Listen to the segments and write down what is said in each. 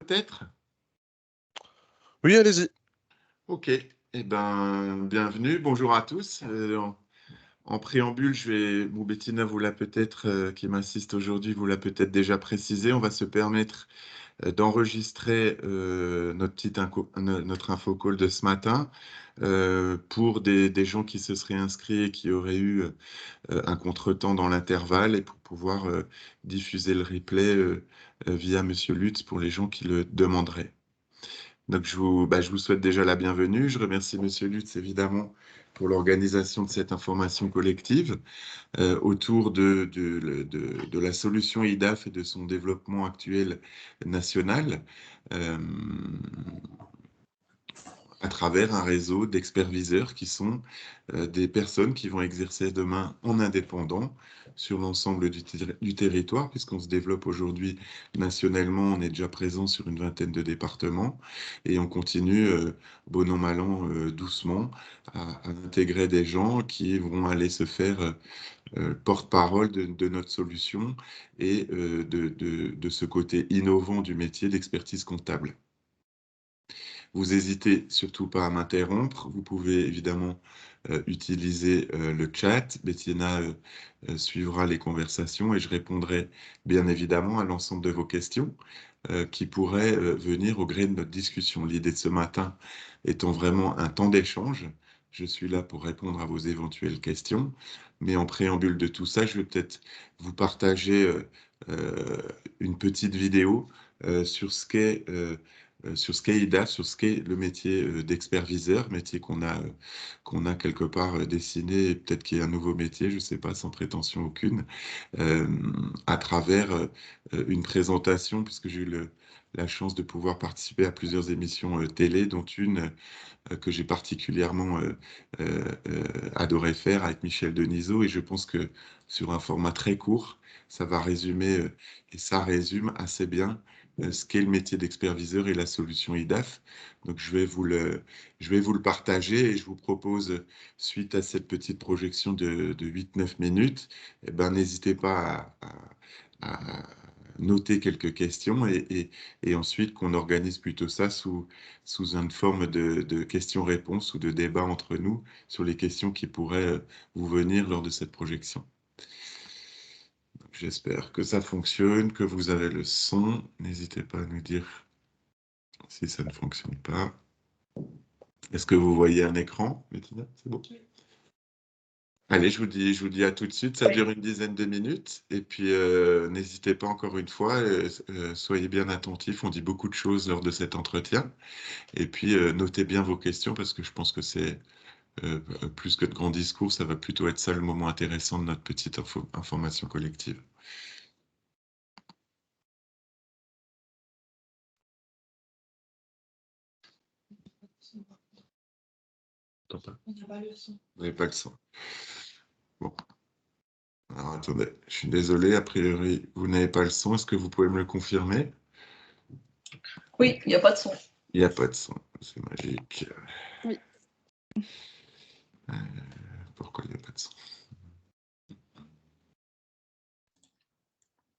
peut-être? Oui, allez-y. Ok, eh ben, bienvenue, bonjour à tous. En préambule, Bettina vous l'a peut-être, qui m'assiste aujourd'hui, vous l'a peut-être déjà précisé, on va se permettre d'enregistrer notre info call de ce matin pour des gens qui se seraient inscrits et qui auraient eu un contretemps dans l'intervalle et pour pouvoir diffuser le replay via Monsieur Lutz pour les gens qui le demanderaient. Donc, je vous souhaite déjà la bienvenue. Je remercie Monsieur Lutz, évidemment, pour l'organisation de cette information collective autour de la solution IDAF et de son développement actuel national. Euh, à travers un réseau d'experts-viseurs qui sont des personnes qui vont exercer demain en indépendant sur l'ensemble du territoire, puisqu'on se développe aujourd'hui nationalement, on est déjà présent sur une vingtaine de départements, et on continue, bon an, mal an, doucement, à intégrer des gens qui vont aller se faire porte-parole de notre solution et de ce côté innovant du métier d'expertise comptable. Vous hésitez surtout pas à m'interrompre. Vous pouvez évidemment utiliser le chat. Bettina suivra les conversations et je répondrai bien évidemment à l'ensemble de vos questions qui pourraient venir au gré de notre discussion. L'idée de ce matin étant vraiment un temps d'échange. Je suis là pour répondre à vos éventuelles questions. Mais en préambule de tout ça, je vais peut-être vous partager une petite vidéo sur ce qu'est IDA, sur ce qu'est le métier d'expert-viseur, métier qu'on a quelque part dessiné, et peut-être qu'il y a un nouveau métier, je ne sais pas, sans prétention aucune, à travers une présentation, puisque j'ai eu la chance de pouvoir participer à plusieurs émissions télé, dont une que j'ai particulièrement adoré faire avec Michel Denisot, et je pense que sur un format très court, ça va résumer, et ça résume assez bien ce qu'est le métier d'expertviseur et la solution IDAF. Donc, je vais vous le partager et je vous propose, suite à cette petite projection de 8-9 minutes, eh ben, n'hésitez pas à noter quelques questions et ensuite qu'on organise plutôt ça sous une forme de questions-réponses ou de débat entre nous sur les questions qui pourraient vous venir lors de cette projection. J'espère que ça fonctionne, que vous avez le son. N'hésitez pas à nous dire si ça ne fonctionne pas. Est-ce que vous voyez un écran, Bettina? C'est bon? Allez, je vous dis à tout de suite. Ça dure une dizaine de minutes. Et puis, n'hésitez pas encore une fois, soyez bien attentifs. On dit beaucoup de choses lors de cet entretien. Et puis, notez bien vos questions parce que je pense que c'est plus que de grands discours, ça va plutôt être ça le moment intéressant de notre petite information collective. On n'a pas le son. Vous n'avez pas le son. Bon. Alors, attendez, je suis désolé, a priori, vous n'avez pas le son. Est-ce que vous pouvez me le confirmer? Oui, il n'y a pas de son. Il n'y a pas de son, c'est magique. Oui. Pourquoi il n'y a pas de son?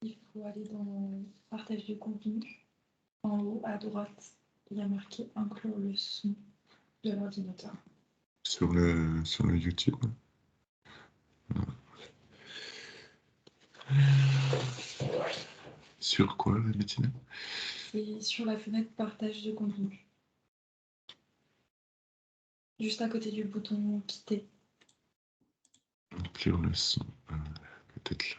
Il faut aller dans le partage de contenu. En haut, à droite, il y a marqué « Inclure le son de l'ordinateur ». Sur le YouTube. Sur quoi, Bettina? C'est sur la fenêtre partage de contenu. Juste à côté du bouton quitter. Inclure le son. Peut-être là.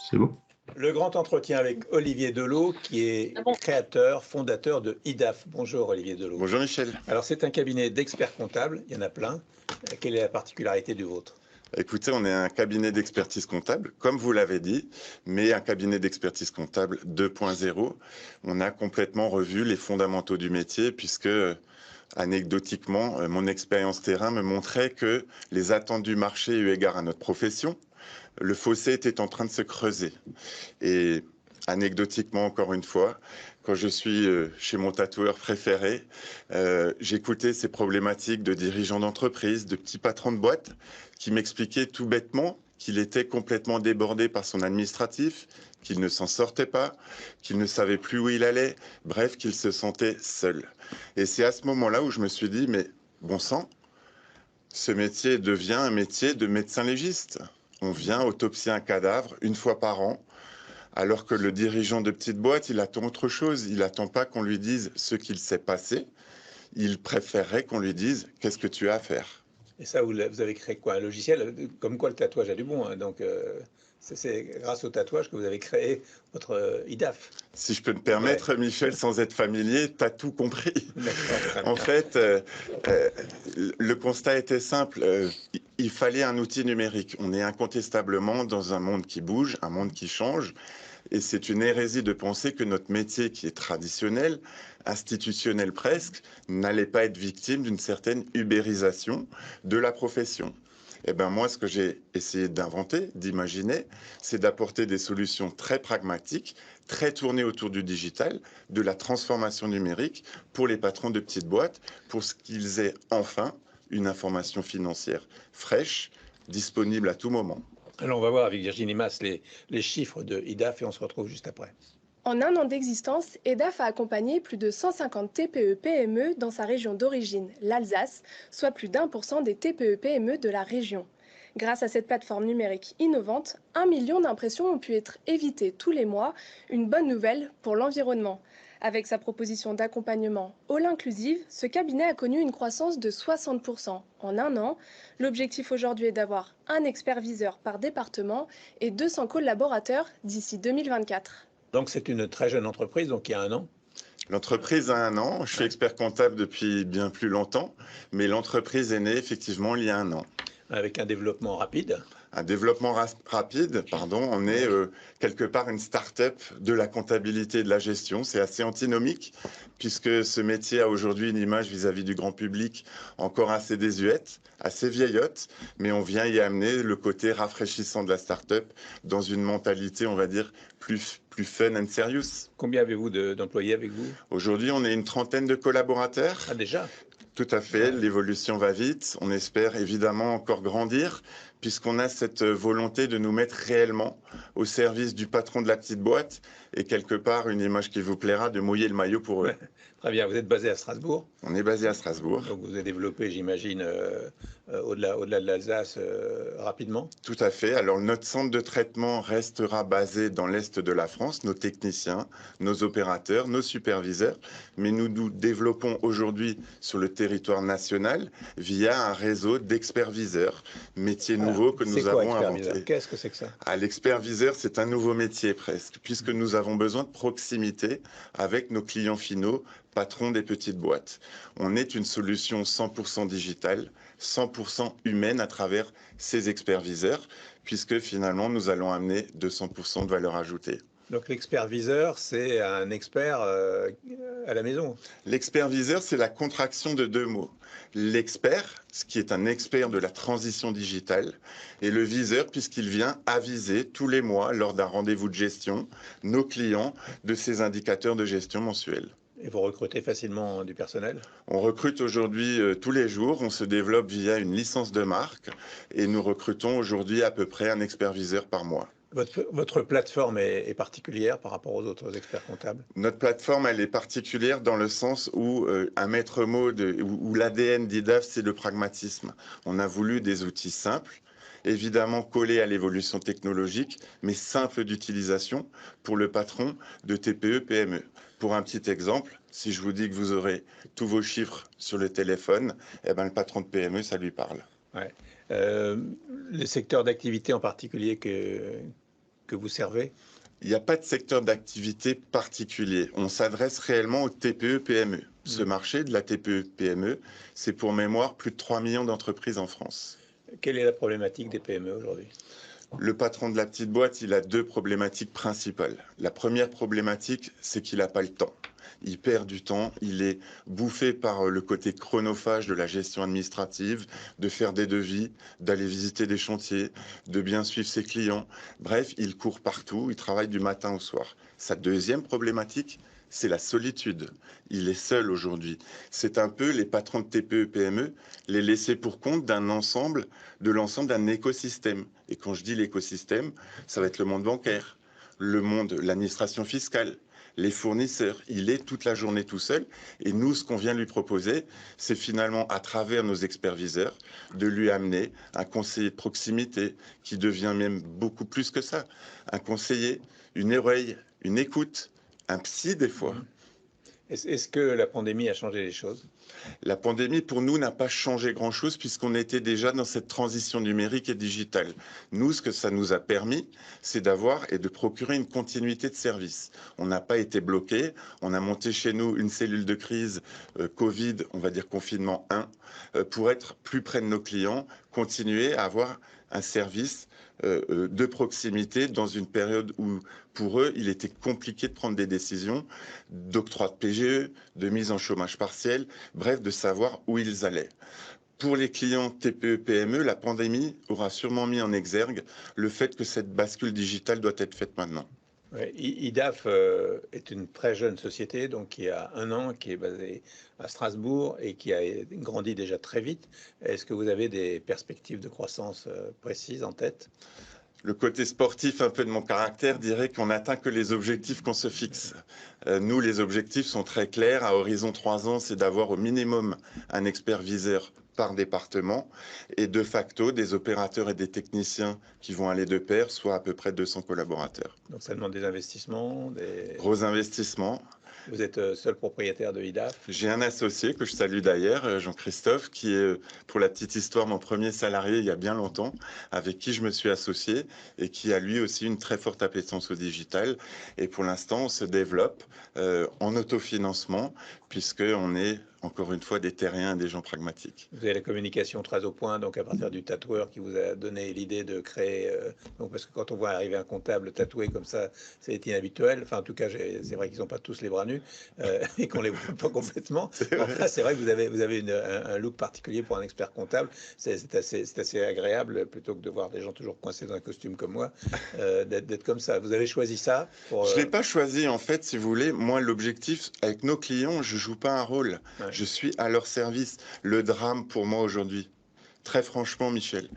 C'est bon? Le grand entretien avec Olivier Delot, qui est créateur, fondateur de IDAF. Bonjour Olivier Delot. Bonjour Michel. Alors c'est un cabinet d'experts comptables, il y en a plein. Quelle est la particularité du vôtre? Écoutez, on est un cabinet d'expertise comptable, comme vous l'avez dit, mais un cabinet d'expertise comptable 2.0. On a complètement revu les fondamentaux du métier puisque, anecdotiquement, mon expérience terrain me montrait que les attentes du marché eu égard à notre profession, le fossé était en train de se creuser. Et anecdotiquement, encore une fois, quand je suis chez mon tatoueur préféré, j'écoutais ces problématiques de dirigeants d'entreprise, de petits patrons de boîtes qui m'expliquaient tout bêtement qu'il était complètement débordé par son administratif, qu'il ne s'en sortait pas, qu'il ne savait plus où il allait, bref, qu'il se sentait seul. Et c'est à ce moment-là où je me suis dit, mais bon sang, ce métier devient un métier de médecin légiste. On vient autopsier un cadavre une fois par an, alors que le dirigeant de petite boîte, il attend autre chose. Il n'attend pas qu'on lui dise ce qu'il s'est passé. Il préférerait qu'on lui dise « qu'est-ce que tu as à faire ?» Et ça, vous avez créé quoi? Un logiciel? Comme quoi le tatouage a du bon, hein. Donc, c'est grâce au tatouage que vous avez créé votre IDAF. Si je peux me permettre, ouais. Michel, sans être familier, tu as tout compris. En fait, le constat était simple. Il fallait un outil numérique. On est incontestablement dans un monde qui bouge, un monde qui change. Et c'est une hérésie de penser que notre métier, qui est traditionnel, institutionnel presque, n'allait pas être victime d'une certaine ubérisation de la profession. Eh bien, moi, ce que j'ai essayé d'inventer, d'imaginer, c'est d'apporter des solutions très pragmatiques, très tournées autour du digital, de la transformation numérique pour les patrons de petites boîtes, pour qu'ils aient enfin une information financière fraîche, disponible à tout moment. Alors, on va voir avec Virginie Mas les chiffres de IDAF et on se retrouve juste après. En un an d'existence, IDAF a accompagné plus de 150 TPE-PME dans sa région d'origine, l'Alsace, soit plus d'1% des TPE-PME de la région. Grâce à cette plateforme numérique innovante, 1 million d'impressions ont pu être évitées tous les mois, une bonne nouvelle pour l'environnement. Avec sa proposition d'accompagnement all inclusive, ce cabinet a connu une croissance de 60% en un an. L'objectif aujourd'hui est d'avoir un expert viseur par département et 200 collaborateurs d'ici 2024. Donc c'est une très jeune entreprise, donc il y a un an. L'entreprise a un an, je suis expert comptable depuis bien plus longtemps, mais l'entreprise est née effectivement il y a un an. Avec un développement rapide. Un développement rapide, pardon, on est quelque part une start-up de la comptabilité et de la gestion. C'est assez antinomique puisque ce métier a aujourd'hui une image vis-à-vis du grand public encore assez désuète, assez vieillotte, mais on vient y amener le côté rafraîchissant de la start-up dans une mentalité, on va dire, plus fun and serious. Combien avez-vous d'employés avec vous? Aujourd'hui, on est une trentaine de collaborateurs. Ah, déjà? Tout à fait, l'évolution va vite. On espère évidemment encore grandir puisqu'on a cette volonté de nous mettre réellement au service du patron de la petite boîte et quelque part une image qui vous plaira, de mouiller le maillot pour eux. Très bien, vous êtes basé à Strasbourg? On est basé à Strasbourg. Donc vous avez développé, j'imagine, au-delà de l'Alsace rapidement? Tout à fait. Alors notre centre de traitement restera basé dans l'Est de la France, nos techniciens, nos opérateurs, nos superviseurs, mais nous nous développons aujourd'hui sur le territoire national via un réseau d'experts viseurs, métier nouveau que nous avons inventé. Qu'est-ce que c'est que ça? L'expert viseur, c'est un nouveau métier presque, puisque nous avons besoin de proximité avec nos clients finaux, patrons des petites boîtes. On est une solution 100% digitale, 100% humaine à travers ces experts viseurs, puisque finalement nous allons amener 200% de valeur ajoutée. Donc l'expert viseur, c'est un expert à la maison. L'expert viseur, c'est la contraction de deux mots. L'expert, ce qui est un expert de la transition digitale, et le viseur, puisqu'il vient aviser tous les mois, lors d'un rendez-vous de gestion, nos clients de ces indicateurs de gestion mensuels. Et vous recrutez facilement du personnel? On recrute aujourd'hui tous les jours, on se développe via une licence de marque, et nous recrutons aujourd'hui à peu près un expert viseur par mois. Votre plateforme est particulière par rapport aux autres experts comptables? Notre plateforme, elle est particulière dans le sens où un maître mot, où l'ADN d'IDAF, c'est le pragmatisme. On a voulu des outils simples, évidemment collés à l'évolution technologique, mais simples d'utilisation pour le patron de TPE-PME. Pour un petit exemple, si je vous dis que vous aurez tous vos chiffres sur le téléphone, eh ben, le patron de PME, ça lui parle. Ouais. Les secteurs d'activité en particulier que vous servez? Il n'y a pas de secteur d'activité particulier. On s'adresse réellement aux TPE-PME. Ce marché de la TPE-PME, c'est pour mémoire plus de 3 millions d'entreprises en France. Quelle est la problématique des PME aujourd'hui? Le patron de la petite boîte, il a deux problématiques principales. La première problématique, c'est qu'il n'a pas le temps. Il perd du temps, il est bouffé par le côté chronophage de la gestion administrative, de faire des devis, d'aller visiter des chantiers, de bien suivre ses clients. Bref, il court partout, il travaille du matin au soir. Sa deuxième problématique, c'est la solitude. Il est seul aujourd'hui. C'est un peu les patrons de TPE-PME, les laisser pour compte d'un ensemble, de l'ensemble d'un écosystème. Et quand je dis l'écosystème, ça va être le monde bancaire, le monde, l'administration fiscale, les fournisseurs. Il est toute la journée tout seul. Et nous, ce qu'on vient lui proposer, c'est finalement, à travers nos experts-viseurs, de lui amener un conseiller de proximité qui devient même beaucoup plus que ça. Un conseiller, une oreille, une écoute, un psy des fois. Est-ce que la pandémie a changé les choses? La pandémie, pour nous, n'a pas changé grand-chose puisqu'on était déjà dans cette transition numérique et digitale. Nous, ce que ça nous a permis, c'est d'avoir et de procurer une continuité de service. On n'a pas été bloqué. On a monté chez nous une cellule de crise Covid, on va dire confinement 1, pour être plus près de nos clients, continuer à avoir un service de proximité dans une période où, pour eux, il était compliqué de prendre des décisions d'octroi de PGE, de mise en chômage partiel, bref, de savoir où ils allaient. Pour les clients TPE-PME, la pandémie aura sûrement mis en exergue le fait que cette bascule digitale doit être faite maintenant. Ouais, IDAF est une très jeune société, donc qui a 1 an, qui est basée à Strasbourg et qui a grandi déjà très vite. Est-ce que vous avez des perspectives de croissance précises en tête? Le côté sportif, un peu de mon caractère, dirait qu'on n'atteint que les objectifs qu'on se fixe. Nous, les objectifs sont très clairs. À horizon 3 ans, c'est d'avoir au minimum un expert viseur par département et de facto des opérateurs et des techniciens qui vont aller de pair, soit à peu près 200 collaborateurs. Donc ça demande des investissements, Gros investissements. Vous êtes seul propriétaire de IDAF? J'ai un associé que je salue d'ailleurs, Jean-Christophe, qui est, pour la petite histoire, mon premier salarié il y a bien longtemps, avec qui je me suis associé et qui a lui aussi une très forte appétence au digital. Et pour l'instant, on se développe en autofinancement, puisqu'on est, encore une fois, des terriens et des gens pragmatiques. Vous avez la communication très au point, donc à partir du tatoueur qui vous a donné l'idée de créer. Donc parce que quand on voit arriver un comptable tatoué comme ça, c'est inhabituel. Enfin, en tout cas, c'est vrai qu'ils n'ont pas tous les bras nus et qu'on les voit pas complètement. Enfin, c'est vrai que vous avez un look particulier pour un expert comptable. C'est assez agréable plutôt que de voir des gens toujours coincés dans un costume comme moi, d'être comme ça. Vous avez choisi ça pour, Je ne l'ai pas choisi, en fait, si vous voulez. Moi, l'objectif, avec nos clients, je ne joue pas un rôle. Ouais. Je suis à leur service. Le drame pour moi aujourd'hui, très franchement, Michel,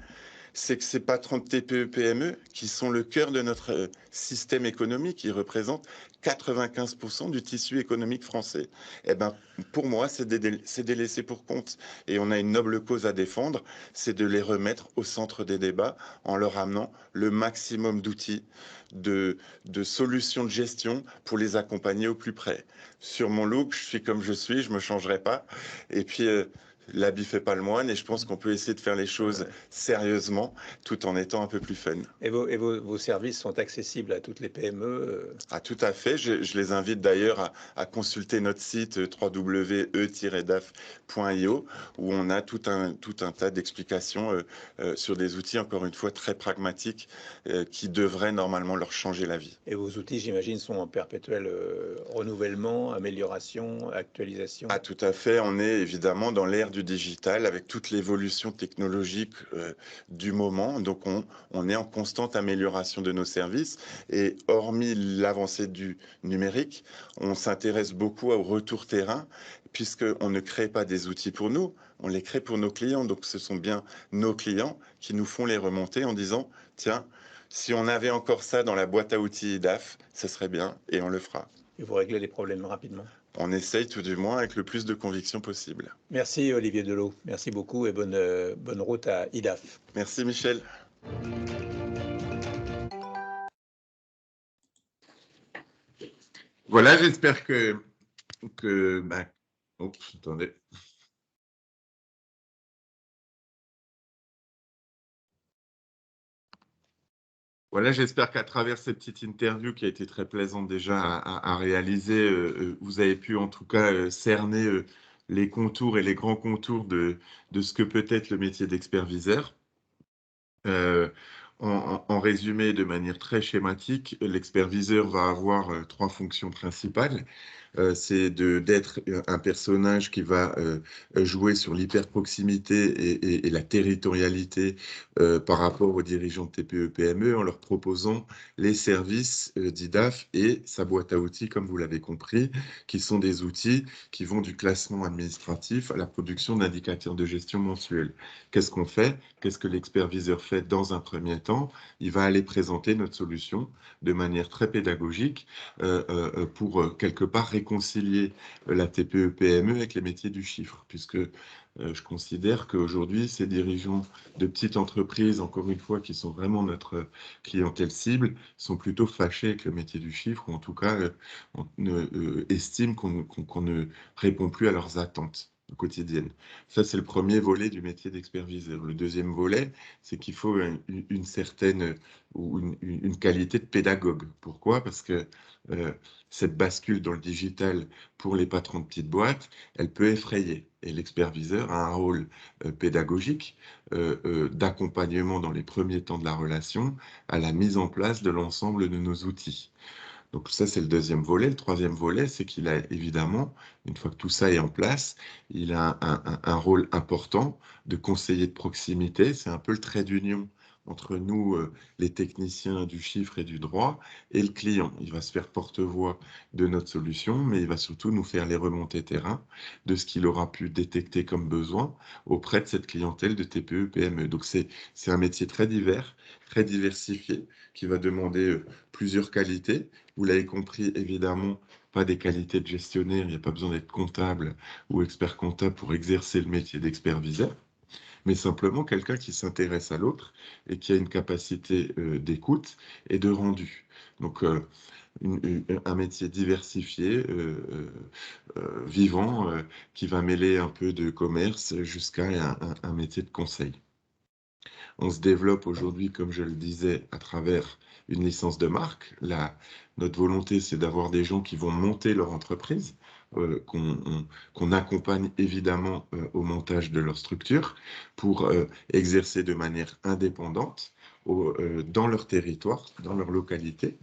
c'est que ces patrons de TPE-PME, qui sont le cœur de notre système économique, ils représentent 95% du tissu économique français. Eh ben, pour moi, c'est des laissés pour compte. Et on a une noble cause à défendre, c'est de les remettre au centre des débats en leur amenant le maximum d'outils, de solutions de gestion pour les accompagner au plus près. Sur mon look, je suis comme je suis, je ne me changerai pas. Et puis, l'habit fait pas le moine et je pense qu'on peut essayer de faire les choses sérieusement tout en étant un peu plus fun. Et vos services sont accessibles à toutes les PME? Ah, tout à fait. Je les invite d'ailleurs à consulter notre site www.e-daf.io où on a tout un tas d'explications sur des outils, encore une fois, très pragmatiques qui devraient normalement leur changer la vie. Et vos outils, j'imagine, sont en perpétuel renouvellement, amélioration, actualisation? Ah, tout à fait. On est évidemment dans l'ère du digital avec toute l'évolution technologique du moment. Donc, on est en constante amélioration de nos services. Et hormis l'avancée du numérique, on s'intéresse beaucoup au retour terrain puisqu'on ne crée pas des outils pour nous, on les crée pour nos clients. Donc, ce sont bien nos clients qui nous font les remonter en disant, tiens, si on avait encore ça dans la boîte à outils IDAF, ce serait bien et on le fera. Et vous réglez les problèmes rapidement? On essaye tout du moins avec le plus de conviction possible. Merci Olivier Delot, merci beaucoup et bonne route à IDAF. Merci Michel. Voilà, j'espère que oups, attendez. Voilà, j'espère qu'à travers cette petite interview qui a été très plaisante déjà à réaliser, vous avez pu en tout cas cerner les contours et les grands contours de ce que peut être le métier d'expert-viseur. En résumé, de manière très schématique, l'expert-viseur va avoir 3 fonctions principales. c'est d'être un personnage qui va jouer sur l'hyperproximité et la territorialité par rapport aux dirigeants de TPE-PME en leur proposant les services d'IDAF et sa boîte à outils, comme vous l'avez compris, qui sont des outils qui vont du classement administratif à la production d'indicateurs de gestion mensuels. Qu'est-ce qu'on fait? Qu'est-ce que l'expert-viseur fait dans un premier temps? Il va aller présenter notre solution de manière très pédagogique pour quelque part réconcilier la TPE-PME avec les métiers du chiffre, puisque je considère qu'aujourd'hui, ces dirigeants de petites entreprises, encore une fois, qui sont vraiment notre clientèle cible, sont plutôt fâchés avec le métier du chiffre, ou en tout cas estiment qu'on ne répond plus à leurs attentes quotidiennes. Ça, c'est le premier volet du métier d'expert-viseur. Le deuxième volet, c'est qu'il faut une certaine ou une qualité de pédagogue. Pourquoi? Parce que cette bascule dans le digital pour les patrons de petites boîtes, elle peut effrayer. Et l'expert-viseur a un rôle pédagogique d'accompagnement dans les premiers temps de la relation à la mise en place de l'ensemble de nos outils. Donc ça, c'est le deuxième volet. Le troisième volet, c'est qu'il a évidemment, une fois que tout ça est en place, il a un rôle important de conseiller de proximité. C'est un peu le trait d'union entre nous, les techniciens du chiffre et du droit, et le client. Il va se faire porte-voix de notre solution, mais il va surtout nous faire les remontées terrain de ce qu'il aura pu détecter comme besoin auprès de cette clientèle de TPE, PME. Donc c'est un métier très divers, très diversifié, qui va demander plusieurs qualités. Vous l'avez compris, évidemment, pas des qualités de gestionnaire, il n'y a pas besoin d'être comptable ou expert comptable pour exercer le métier d'expert-viseur, mais simplement quelqu'un qui s'intéresse à l'autre et qui a une capacité d'écoute et de rendu. Donc, un métier diversifié, vivant, qui va mêler un peu de commerce jusqu'à un métier de conseil. On se développe aujourd'hui, comme je le disais, à travers une licence de marque. Notre volonté, c'est d'avoir des gens qui vont monter leur entreprise, qu'on accompagne évidemment au montage de leur structure pour exercer de manière indépendante dans leur territoire, dans leur localité,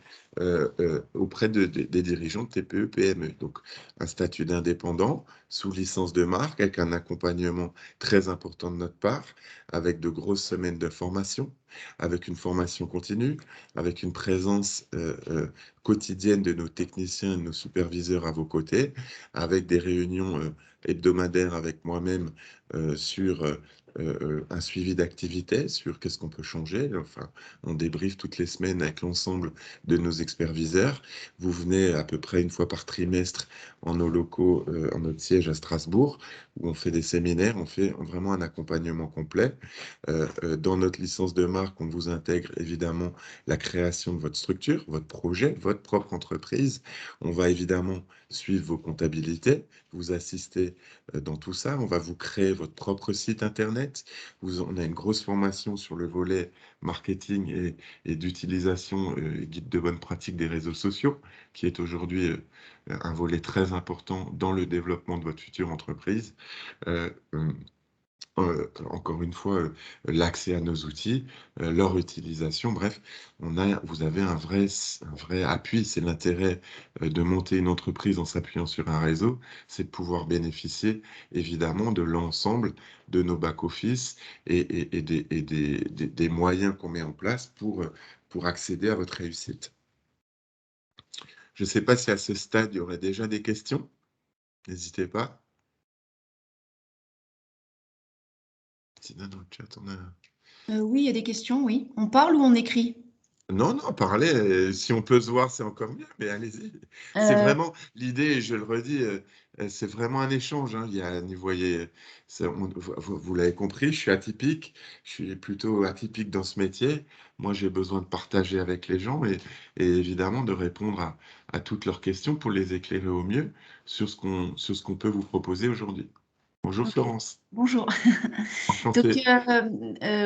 auprès des dirigeants de TPE, PME. Donc, un statut d'indépendant sous licence de marque avec un accompagnement très important de notre part, avec de grosses semaines de formation, avec une formation continue, avec une présence quotidienne de nos techniciens et de nos superviseurs à vos côtés, avec des réunions hebdomadaires avec moi-même sur un suivi d'activité, sur qu'est-ce qu'on peut changer. Enfin, on débriefe toutes les semaines avec l'ensemble de nos experts-viseurs. Vous venez à peu près une fois par trimestre en nos locaux, en notre siège à Strasbourg, où on fait des séminaires, on fait vraiment un accompagnement complet. Dans notre licence de marque, on vous intègre évidemment la création de votre structure, votre projet, votre propre entreprise. On va évidemment suivre vos comptabilités, vous assister dans tout ça. On va vous créer votre propre site internet. On a une grosse formation sur le volet marketing et d'utilisation guide de bonne pratique des réseaux sociaux, qui est aujourd'hui un volet très important dans le développement de votre future entreprise. Encore une fois, l'accès à nos outils, leur utilisation, bref, vous avez un vrai appui. C'est l'intérêt de monter une entreprise en s'appuyant sur un réseau, c'est de pouvoir bénéficier évidemment de l'ensemble de nos back-office et des moyens qu'on met en place pour accéder à votre réussite. Je ne sais pas si à ce stade, il y aurait déjà des questions. N'hésitez pas. Sinon, dans le chat, on a... Oui, il y a des questions, oui. On parle ou on écrit? Non, non, parlez. Si on peut se voir, c'est encore mieux, mais allez-y. C'est vraiment l'idée, je le redis, c'est vraiment un échange. Hein. Vous voyez, vous l'avez compris, je suis atypique. Je suis plutôt atypique dans ce métier. Moi, j'ai besoin de partager avec les gens et évidemment de répondre à toutes leurs questions pour les éclairer au mieux sur ce qu'on peut vous proposer aujourd'hui. Bonjour Ok. Florence. Bonjour. Donc, Enchanté.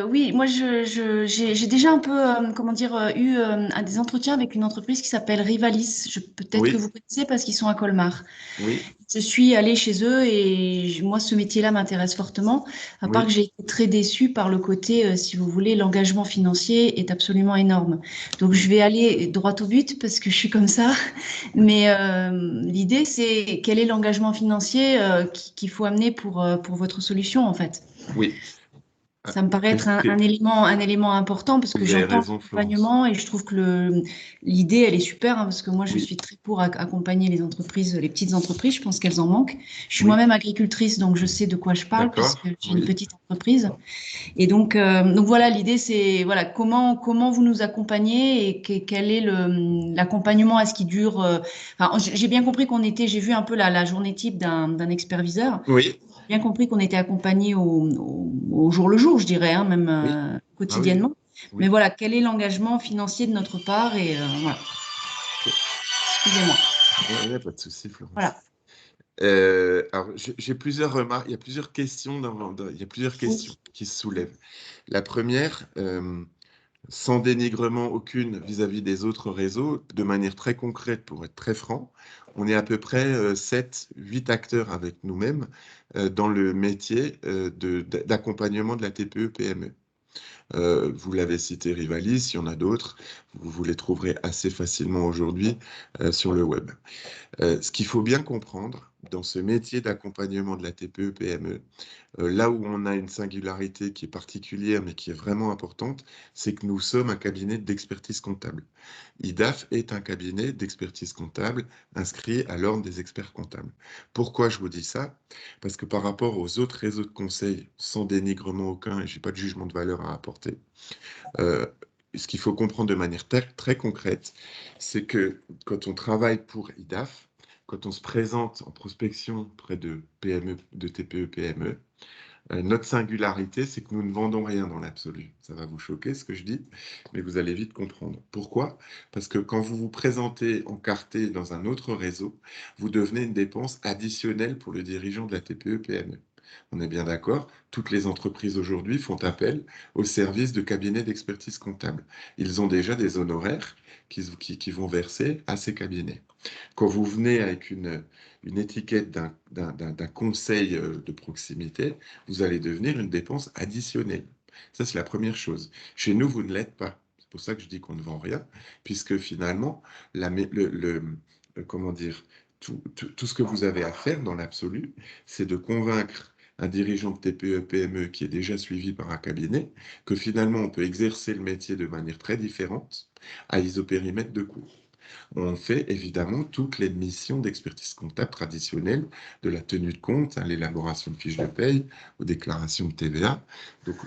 oui, moi, j'ai déjà un peu, comment dire, eu des entretiens avec une entreprise qui s'appelle Rivalis. Peut-être que Oui, vous connaissez parce qu'ils sont à Colmar. oui, Je suis allée chez eux et moi, ce métier-là m'intéresse fortement. À part que oui, j'ai été très déçue par le côté, si vous voulez, l'engagement financier est absolument énorme. Donc, je oui, vais aller droit au but parce que je suis comme ça. Mais l'idée, c'est quel est l'engagement financier qu'il faut amener pour votre solution, en fait. oui. Ah, Ça me paraît être écoutez, un élément important parce que vous avez j'entends raison, Florence. l'accompagnement et je trouve que l'idée, elle est super hein, parce que moi, je Oui, suis très pour accompagner les entreprises, les petites entreprises. Je pense qu'elles en manquent. Je suis oui, moi-même agricultrice, donc je sais de quoi je parle puisque d'accord, j'ai une oui, petite entreprise. Et donc voilà, l'idée, c'est voilà, comment vous nous accompagnez et quel est l'accompagnement à ce qui dure. Enfin, j'ai bien compris j'ai vu un peu la journée type d'un expert-viseur oui, bien compris qu'on était accompagné au jour le jour, je dirais, hein, même oui, ah oui, quotidiennement. Mais oui. voilà, quel est l'engagement financier de notre part et voilà, Ok. excusez-moi. Il n'y a pas de souci, Florence. Voilà. Alors, j'ai plusieurs remarques, il y a plusieurs questions il y a plusieurs questions Oui. qui se soulèvent. La première, sans dénigrement aucune vis-à-vis des autres réseaux, de manière très concrète, pour être très franc, on est à peu près 7, 8 acteurs avec nous-mêmes dans le métier d'accompagnement de la TPE-PME. Vous l'avez cité Rivalis, il y en a d'autres, vous les trouverez assez facilement aujourd'hui sur le web. Ce qu'il faut bien comprendre dans ce métier d'accompagnement de la TPE-PME, là où on a une singularité qui est particulière mais qui est vraiment importante, c'est que nous sommes un cabinet d'expertise comptable. IDAF est un cabinet d'expertise comptable inscrit à l'ordre des experts comptables. Pourquoi je vous dis ça? Parce que par rapport aux autres réseaux de conseil, sans dénigrement aucun, et je n'ai pas de jugement de valeur à apporter, euh, ce qu'il faut comprendre de manière très concrète, c'est que quand on travaille pour IDAF, quand on se présente en prospection près de PME, de TPE, PME, notre singularité, c'est que nous ne vendons rien dans l'absolu. Ça va vous choquer ce que je dis, mais vous allez vite comprendre. Pourquoi? Parce que quand vous vous présentez encarté dans un autre réseau, vous devenez une dépense additionnelle pour le dirigeant de la TPE-PME. On est bien d'accord, toutes les entreprises aujourd'hui font appel aux services de cabinet d'expertise comptable. Ils ont déjà des honoraires qui vont verser à ces cabinets. Quand vous venez avec une étiquette d'un conseil de proximité, vous allez devenir une dépense additionnelle. Ça, c'est la première chose. Chez nous, vous ne l'êtes pas. C'est pour ça que je dis qu'on ne vend rien, puisque finalement, comment dire, tout ce que vous avez à faire dans l'absolu, c'est de convaincre un dirigeant de TPE, PME qui est déjà suivi par un cabinet, que finalement, on peut exercer le métier de manière très différente à isopérimètre de coûts. On fait évidemment toutes les missions d'expertise comptable traditionnelles, de la tenue de compte, à l'élaboration de fiches de paye, aux déclarations de TVA. Donc,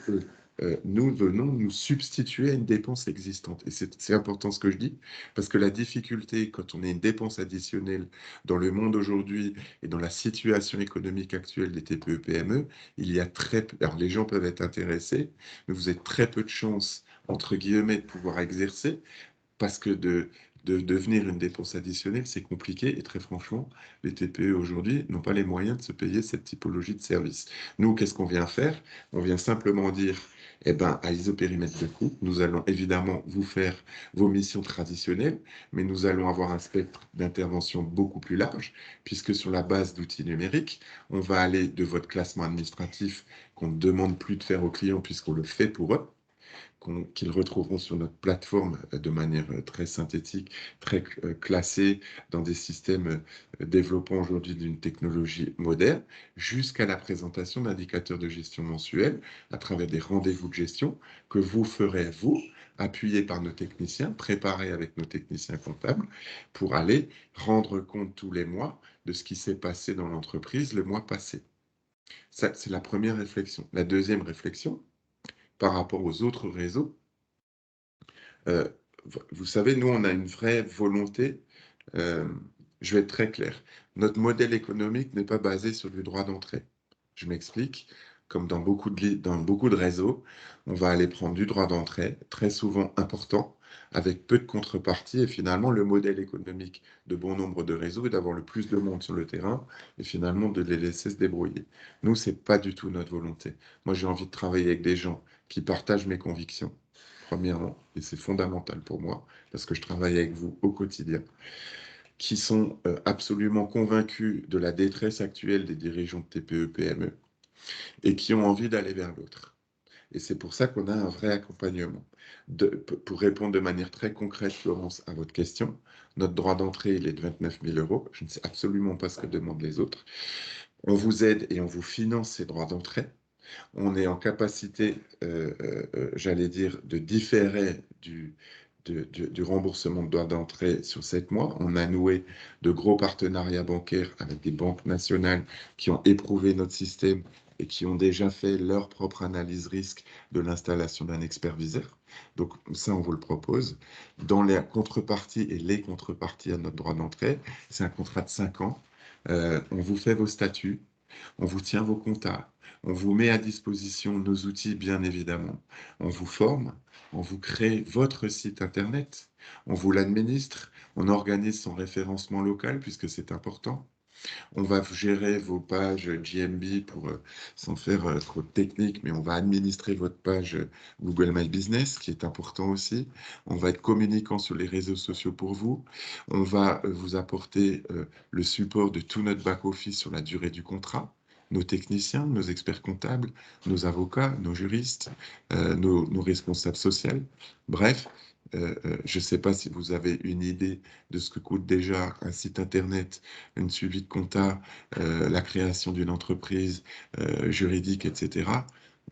nous venons nous substituer à une dépense existante. Et c'est important ce que je dis, parce que la difficulté, quand on a une dépense additionnelle dans le monde aujourd'hui et dans la situation économique actuelle des TPE-PME, il y a très peu. Alors, les gens peuvent être intéressés, mais vous avez très peu de chances, entre guillemets, de pouvoir exercer parce que de devenir une dépense additionnelle, c'est compliqué et très franchement, les TPE aujourd'hui n'ont pas les moyens de se payer cette typologie de service. Nous, qu'est-ce qu'on vient faire? On vient simplement dire, eh ben, à isopérimètre de coût, nous allons évidemment vous faire vos missions traditionnelles, mais nous allons avoir un spectre d'intervention beaucoup plus large, puisque sur la base d'outils numériques, on va aller de votre classement administratif qu'on ne demande plus de faire aux clients puisqu'on le fait pour eux, qu'ils retrouveront sur notre plateforme de manière très synthétique, très classée dans des systèmes développant aujourd'hui d'une technologie moderne, jusqu'à la présentation d'indicateurs de gestion mensuels à travers des rendez-vous de gestion que vous ferez, vous, appuyés par nos techniciens, préparés avec nos techniciens comptables, pour aller rendre compte tous les mois de ce qui s'est passé dans l'entreprise le mois passé. Ça, c'est la première réflexion. La deuxième réflexion, par rapport aux autres réseaux, euh, vous savez, nous, on a une vraie volonté. euh, je vais être très clair. Notre modèle économique n'est pas basé sur du droit d'entrée. Je m'explique. Comme dans beaucoup de réseaux, on va aller prendre du droit d'entrée, très souvent important, avec peu de contrepartie. Et finalement, le modèle économique de bon nombre de réseaux est d'avoir le plus de monde sur le terrain et finalement de les laisser se débrouiller. Nous, ce n'est pas du tout notre volonté. Moi, j'ai envie de travailler avec des gens qui partagent mes convictions, premièrement, et c'est fondamental pour moi, parce que je travaille avec vous au quotidien, qui sont absolument convaincus de la détresse actuelle des dirigeants de TPE-PME et qui ont envie d'aller vers l'autre. Et c'est pour ça qu'on a un vrai accompagnement. Pour répondre de manière très concrète, Florence, à votre question, notre droit d'entrée, il est de 29 000 €. Je ne sais absolument pas ce que demandent les autres. On vous aide et on vous finance ces droits d'entrée. On est en capacité, j'allais dire, de différer du remboursement de droits d'entrée sur 7 mois. On a noué de gros partenariats bancaires avec des banques nationales qui ont éprouvé notre système et qui ont déjà fait leur propre analyse risque de l'installation d'un expert-viseur. Donc ça, on vous le propose. Dans les contreparties et les contreparties à notre droit d'entrée, c'est un contrat de 5 ans. On vous fait vos statuts, on vous tient vos comptas, on vous met à disposition nos outils, bien évidemment. On vous forme, on vous crée votre site Internet, on vous l'administre, on organise son référencement local, puisque c'est important. On va gérer vos pages GMB sans faire trop de technique, mais on va administrer votre page Google My Business, qui est important aussi. On va être communicant sur les réseaux sociaux pour vous. On va vous apporter le support de tout notre back-office sur la durée du contrat. Nos techniciens, nos experts comptables, nos avocats, nos juristes, nos responsables sociaux. Bref, je ne sais pas si vous avez une idée de ce que coûte déjà un site Internet, une suivi de compta, la création d'une entreprise juridique, etc.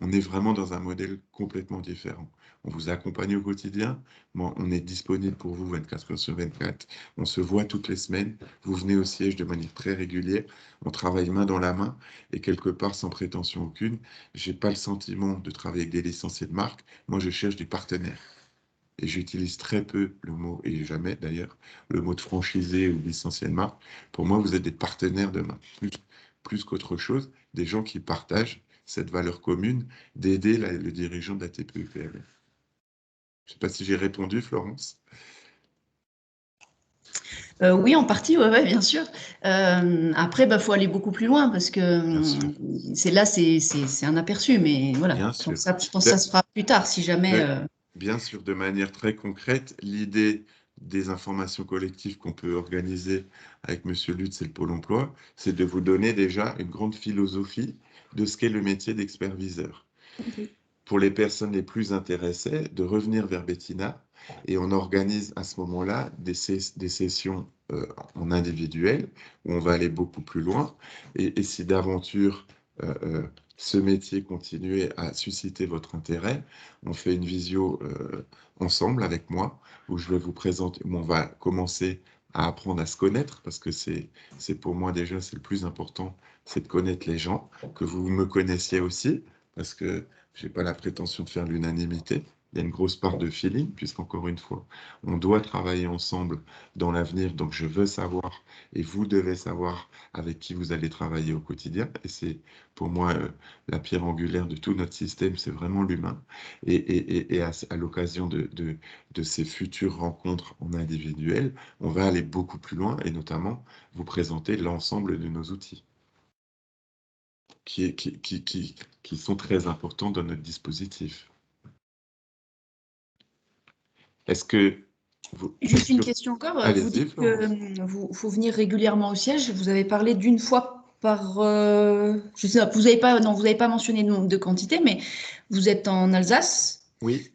On est vraiment dans un modèle complètement différent. On vous accompagne au quotidien. Bon, on est disponible pour vous 24 heures sur 24. On se voit toutes les semaines. Vous venez au siège de manière très régulière. On travaille main dans la main et quelque part sans prétention aucune. Je n'ai pas le sentiment de travailler avec des licenciés de marque. Moi, je cherche des partenaires. Et j'utilise très peu le mot, et jamais d'ailleurs, le mot de franchisé ou licencié de marque. Pour moi, vous êtes des partenaires demain, plus qu'autre chose, des gens qui partagent cette valeur commune d'aider le dirigeant de la TPE-PME. Je ne sais pas si j'ai répondu, Florence. Oui, en partie, ouais, bien sûr. Après, faut aller beaucoup plus loin parce que c'est un aperçu, mais voilà. Bien Donc sûr. ça, je pense que ça se fera plus tard si jamais. Bien sûr, de manière très concrète, l'idée des informations collectives qu'on peut organiser avec Monsieur Lutz et le Pôle emploi, c'est de vous donner déjà une grande philosophie de ce qu'est le métier d'expert-viseur. Pour les personnes les plus intéressées, de revenir vers Bettina et on organise à ce moment-là des sessions en individuel où on va aller beaucoup plus loin. Et si d'aventure ce métier continuait à susciter votre intérêt, on fait une visio ensemble avec moi où je vais vous présenter, où on va commencer à apprendre à se connaître parce que c'est pour moi déjà, c'est le plus important, c'est de connaître les gens, que vous me connaissiez aussi parce que je n'ai pas la prétention de faire l'unanimité. Il y a une grosse part de feeling, puisqu'encore une fois, on doit travailler ensemble dans l'avenir. Donc, je veux savoir, et vous devez savoir avec qui vous allez travailler au quotidien. Et c'est pour moi la pierre angulaire de tout notre système, c'est vraiment l'humain. Et à l'occasion de ces futures rencontres en individuel, on va aller beaucoup plus loin et notamment vous présenter l'ensemble de nos outils qui sont très importants dans notre dispositif. Est-ce que Juste une question encore. Vous dites qu'il faut venir régulièrement au siège. Vous avez parlé d'une fois par... je sais pas, vous n'avez pas mentionné de nombre de quantité, mais vous êtes en Alsace. Oui.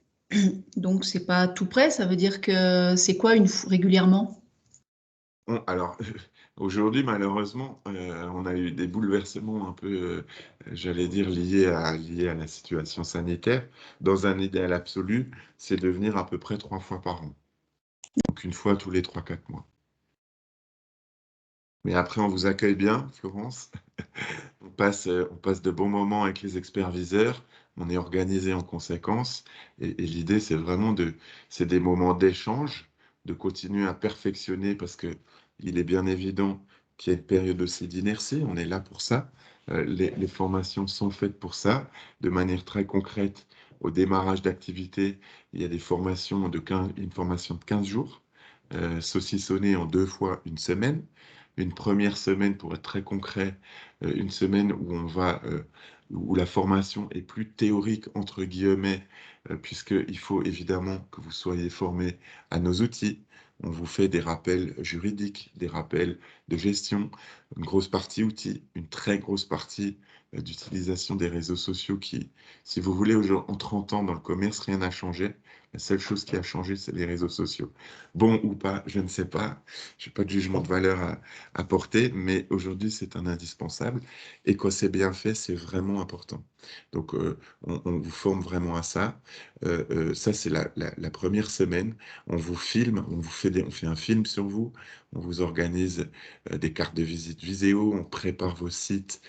Donc, c'est pas tout près. Ça veut dire que c'est quoi régulièrement? Alors, aujourd'hui, malheureusement, on a eu des bouleversements un peu, j'allais dire, liés à la situation sanitaire. Dans un idéal absolu, c'est de venir à peu près 3 fois par an. Donc, une fois tous les 3-4 mois. Mais après, on vous accueille bien, Florence. On passe de bons moments avec les experts-viseurs. On est organisé en conséquence. Et l'idée, c'est vraiment c'est des moments d'échange, de continuer à perfectionner parce qu'il est bien évident qu'il y a une période aussi d'inertie. On est là pour ça. Les formations sont faites pour ça, de manière très concrète, au démarrage d'activité, il y a des formations une formation de 15 jours, saucissonnée en 2 fois une semaine. Une première semaine, pour être très concret, une semaine où la formation est plus théorique, entre guillemets, puisqu'il faut évidemment que vous soyez formé à nos outils. On vous fait des rappels juridiques, des rappels de gestion, une grosse partie outils, une très grosse partie d'utilisation des réseaux sociaux qui, si vous voulez, en 30 ans dans le commerce, rien n'a changé. La seule chose qui a changé, c'est les réseaux sociaux. Bon ou pas, je ne sais pas. Je n'ai pas de jugement de valeur à porter, mais aujourd'hui, c'est un indispensable. Et quand c'est bien fait, c'est vraiment important. Donc, on vous forme vraiment à ça. Ça, c'est la première semaine. On vous filme, on fait un film sur vous, on vous organise des cartes de visite vidéo, on prépare vos sites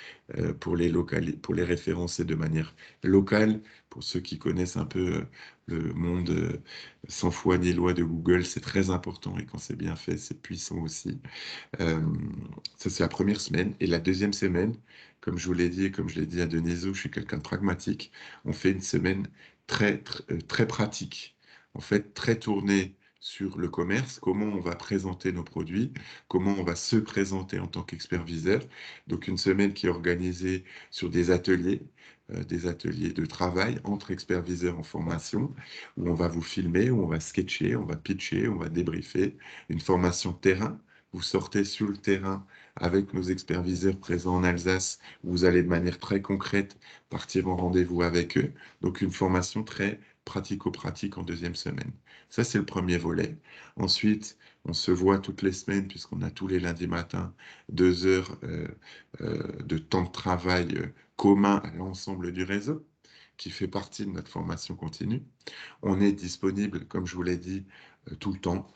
pour les référencer de manière locale. Pour ceux qui connaissent un peu le monde sans foi ni loi de Google, c'est très important et quand c'est bien fait, c'est puissant aussi. Ça, c'est la première semaine. Et la deuxième semaine, comme je vous l'ai dit et comme je l'ai dit à Deniso, je suis quelqu'un de pragmatique, on fait une semaine très pratique. En fait, très tournée sur le commerce, comment on va présenter nos produits, comment on va se présenter en tant qu'expert-viseur. Donc, une semaine qui est organisée sur des ateliers de travail entre experts-viseurs en formation, où on va vous filmer, où on va sketcher, on va pitcher, on va débriefer, une formation terrain. Vous sortez sur le terrain avec nos experts-viseurs présents en Alsace, où vous allez de manière très concrète partir en rendez-vous avec eux. Donc, une formation très pratico-pratique en deuxième semaine. Ça, c'est le premier volet. Ensuite, on se voit toutes les semaines, puisqu'on a tous les lundis matins 2 heures de temps de travail commun à l'ensemble du réseau, qui fait partie de notre formation continue. On est disponible, comme je vous l'ai dit, tout le temps,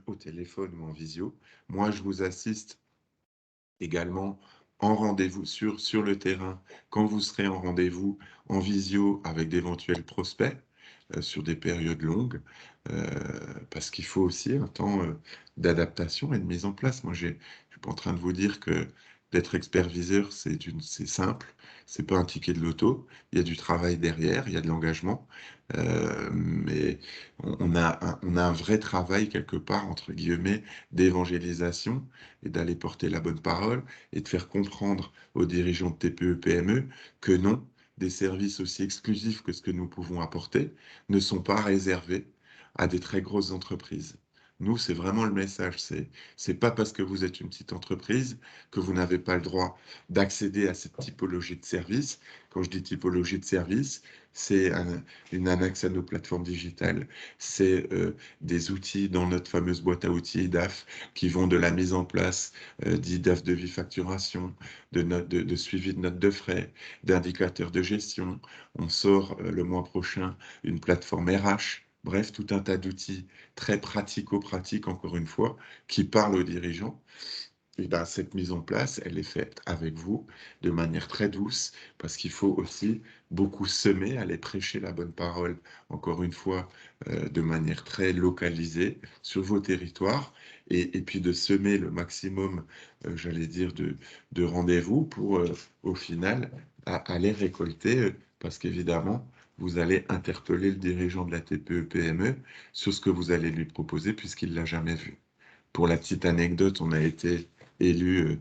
au téléphone ou en visio. Moi, je vous assiste également en rendez-vous sur le terrain, quand vous serez en rendez-vous en visio avec d'éventuels prospects sur des périodes longues, parce qu'il faut aussi un temps d'adaptation et de mise en place. Moi, je ne suis pas en train de vous dire que d'être expert-viseur, c'est simple, c'est pas un ticket de loto, il y a du travail derrière, il y a de l'engagement, mais on a un vrai travail quelque part, entre guillemets, d'évangélisation et d'aller porter la bonne parole et de faire comprendre aux dirigeants de TPE, PME que non, des services aussi exclusifs que ce que nous pouvons apporter ne sont pas réservés à des très grosses entreprises. Nous, c'est vraiment le message. C'est pas parce que vous êtes une petite entreprise que vous n'avez pas le droit d'accéder à cette typologie de service. Quand je dis typologie de service, c'est une annexe à nos plateformes digitales, c'est des outils dans notre fameuse boîte à outils IDAF qui vont de la mise en place d'IDAF de vie facturation, de suivi de notes de frais, d'indicateurs de gestion. On sort le mois prochain une plateforme RH. Bref, tout un tas d'outils très pratico-pratiques, encore une fois, qui parlent aux dirigeants. Et ben, cette mise en place, elle est faite avec vous de manière très douce, parce qu'il faut aussi beaucoup semer, aller prêcher la bonne parole, encore une fois, de manière très localisée sur vos territoires, et puis de semer le maximum, j'allais dire, de rendez-vous pour, au final, aller récolter, parce qu'évidemment, vous allez interpeller le dirigeant de la TPE-PME sur ce que vous allez lui proposer, puisqu'il ne l'a jamais vu. Pour la petite anecdote, on a été élu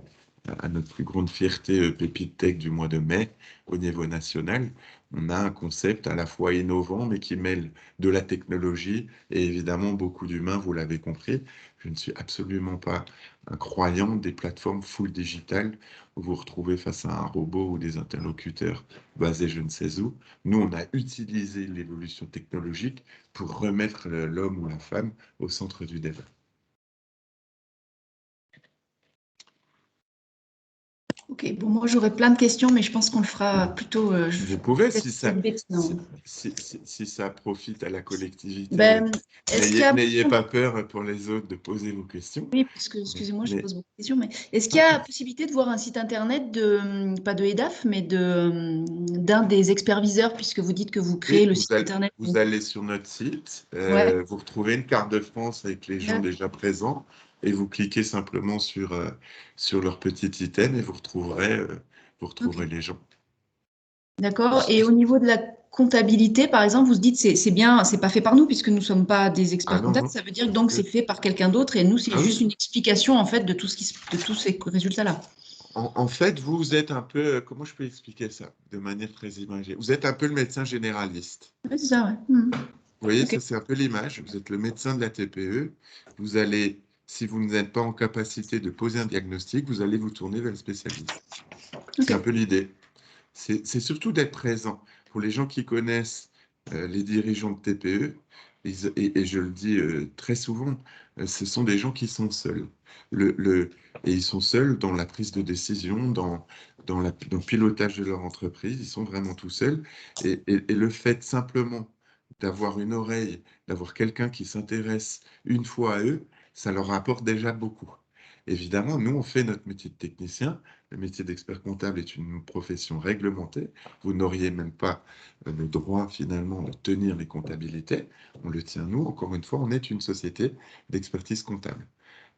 à notre plus grande fierté Pépite Tech du mois de mai au niveau national. On a un concept à la fois innovant, mais qui mêle de la technologie et évidemment beaucoup d'humains, vous l'avez compris. Je ne suis absolument pas un croyant des plateformes full digitales où vous vous retrouvez face à un robot ou des interlocuteurs basés je ne sais où. Nous, on a utilisé l'évolution technologique pour remettre l'homme ou la femme au centre du débat. Ok, bon, moi j'aurais plein de questions, mais je pense qu'on le fera plutôt. Vous pouvez, si ça profite à la collectivité. Ben, n'ayez pas peur pour les autres de poser vos questions. Oui, parce que, excusez-moi, je pose beaucoup de questions, mais est-ce qu'il y a possibilité de voir un site internet pas de EDAF, mais d'un des experts-viseurs, puisque vous dites que vous créez le site internet. Vous allez sur notre site, vous retrouvez une carte de France avec les gens déjà présents, et vous cliquez simplement sur leur petit item et vous retrouverez les gens. D'accord. Et au niveau de la comptabilité, par exemple, vous se dites c'est bien, c'est pas fait par nous puisque nous sommes pas des experts Ah non, comptables. non. Ça veut dire donc Euh, c'est fait par quelqu'un d'autre et nous c'est Ah oui. juste une explication en fait de tout de tous ces résultats-là. En fait, vous êtes un peu, comment je peux expliquer ça de manière très imagée? Vous êtes un peu le médecin généraliste. Ouais, c'est ça, ouais. Mhm. Vous voyez, Ok. ça c'est un peu l'image. Vous êtes le médecin de la TPE. Vous allez, si vous n'êtes pas en capacité de poser un diagnostic, vous allez vous tourner vers le spécialiste. C'est un Ok. peu l'idée. C'est surtout d'être présent. Pour les gens qui connaissent les dirigeants de TPE, et je le dis très souvent, ce sont des gens qui sont seuls. Et ils sont seuls dans la prise de décision, dans le pilotage de leur entreprise, ils sont vraiment tout seuls. Et le fait simplement d'avoir une oreille, d'avoir quelqu'un qui s'intéresse une fois à eux, ça leur apporte déjà beaucoup. Évidemment, nous, on fait notre métier de technicien. Le métier d'expert comptable est une profession réglementée. Vous n'auriez même pas le droit finalement de tenir les comptabilités. On le tient nous. Encore une fois, on est une société d'expertise comptable.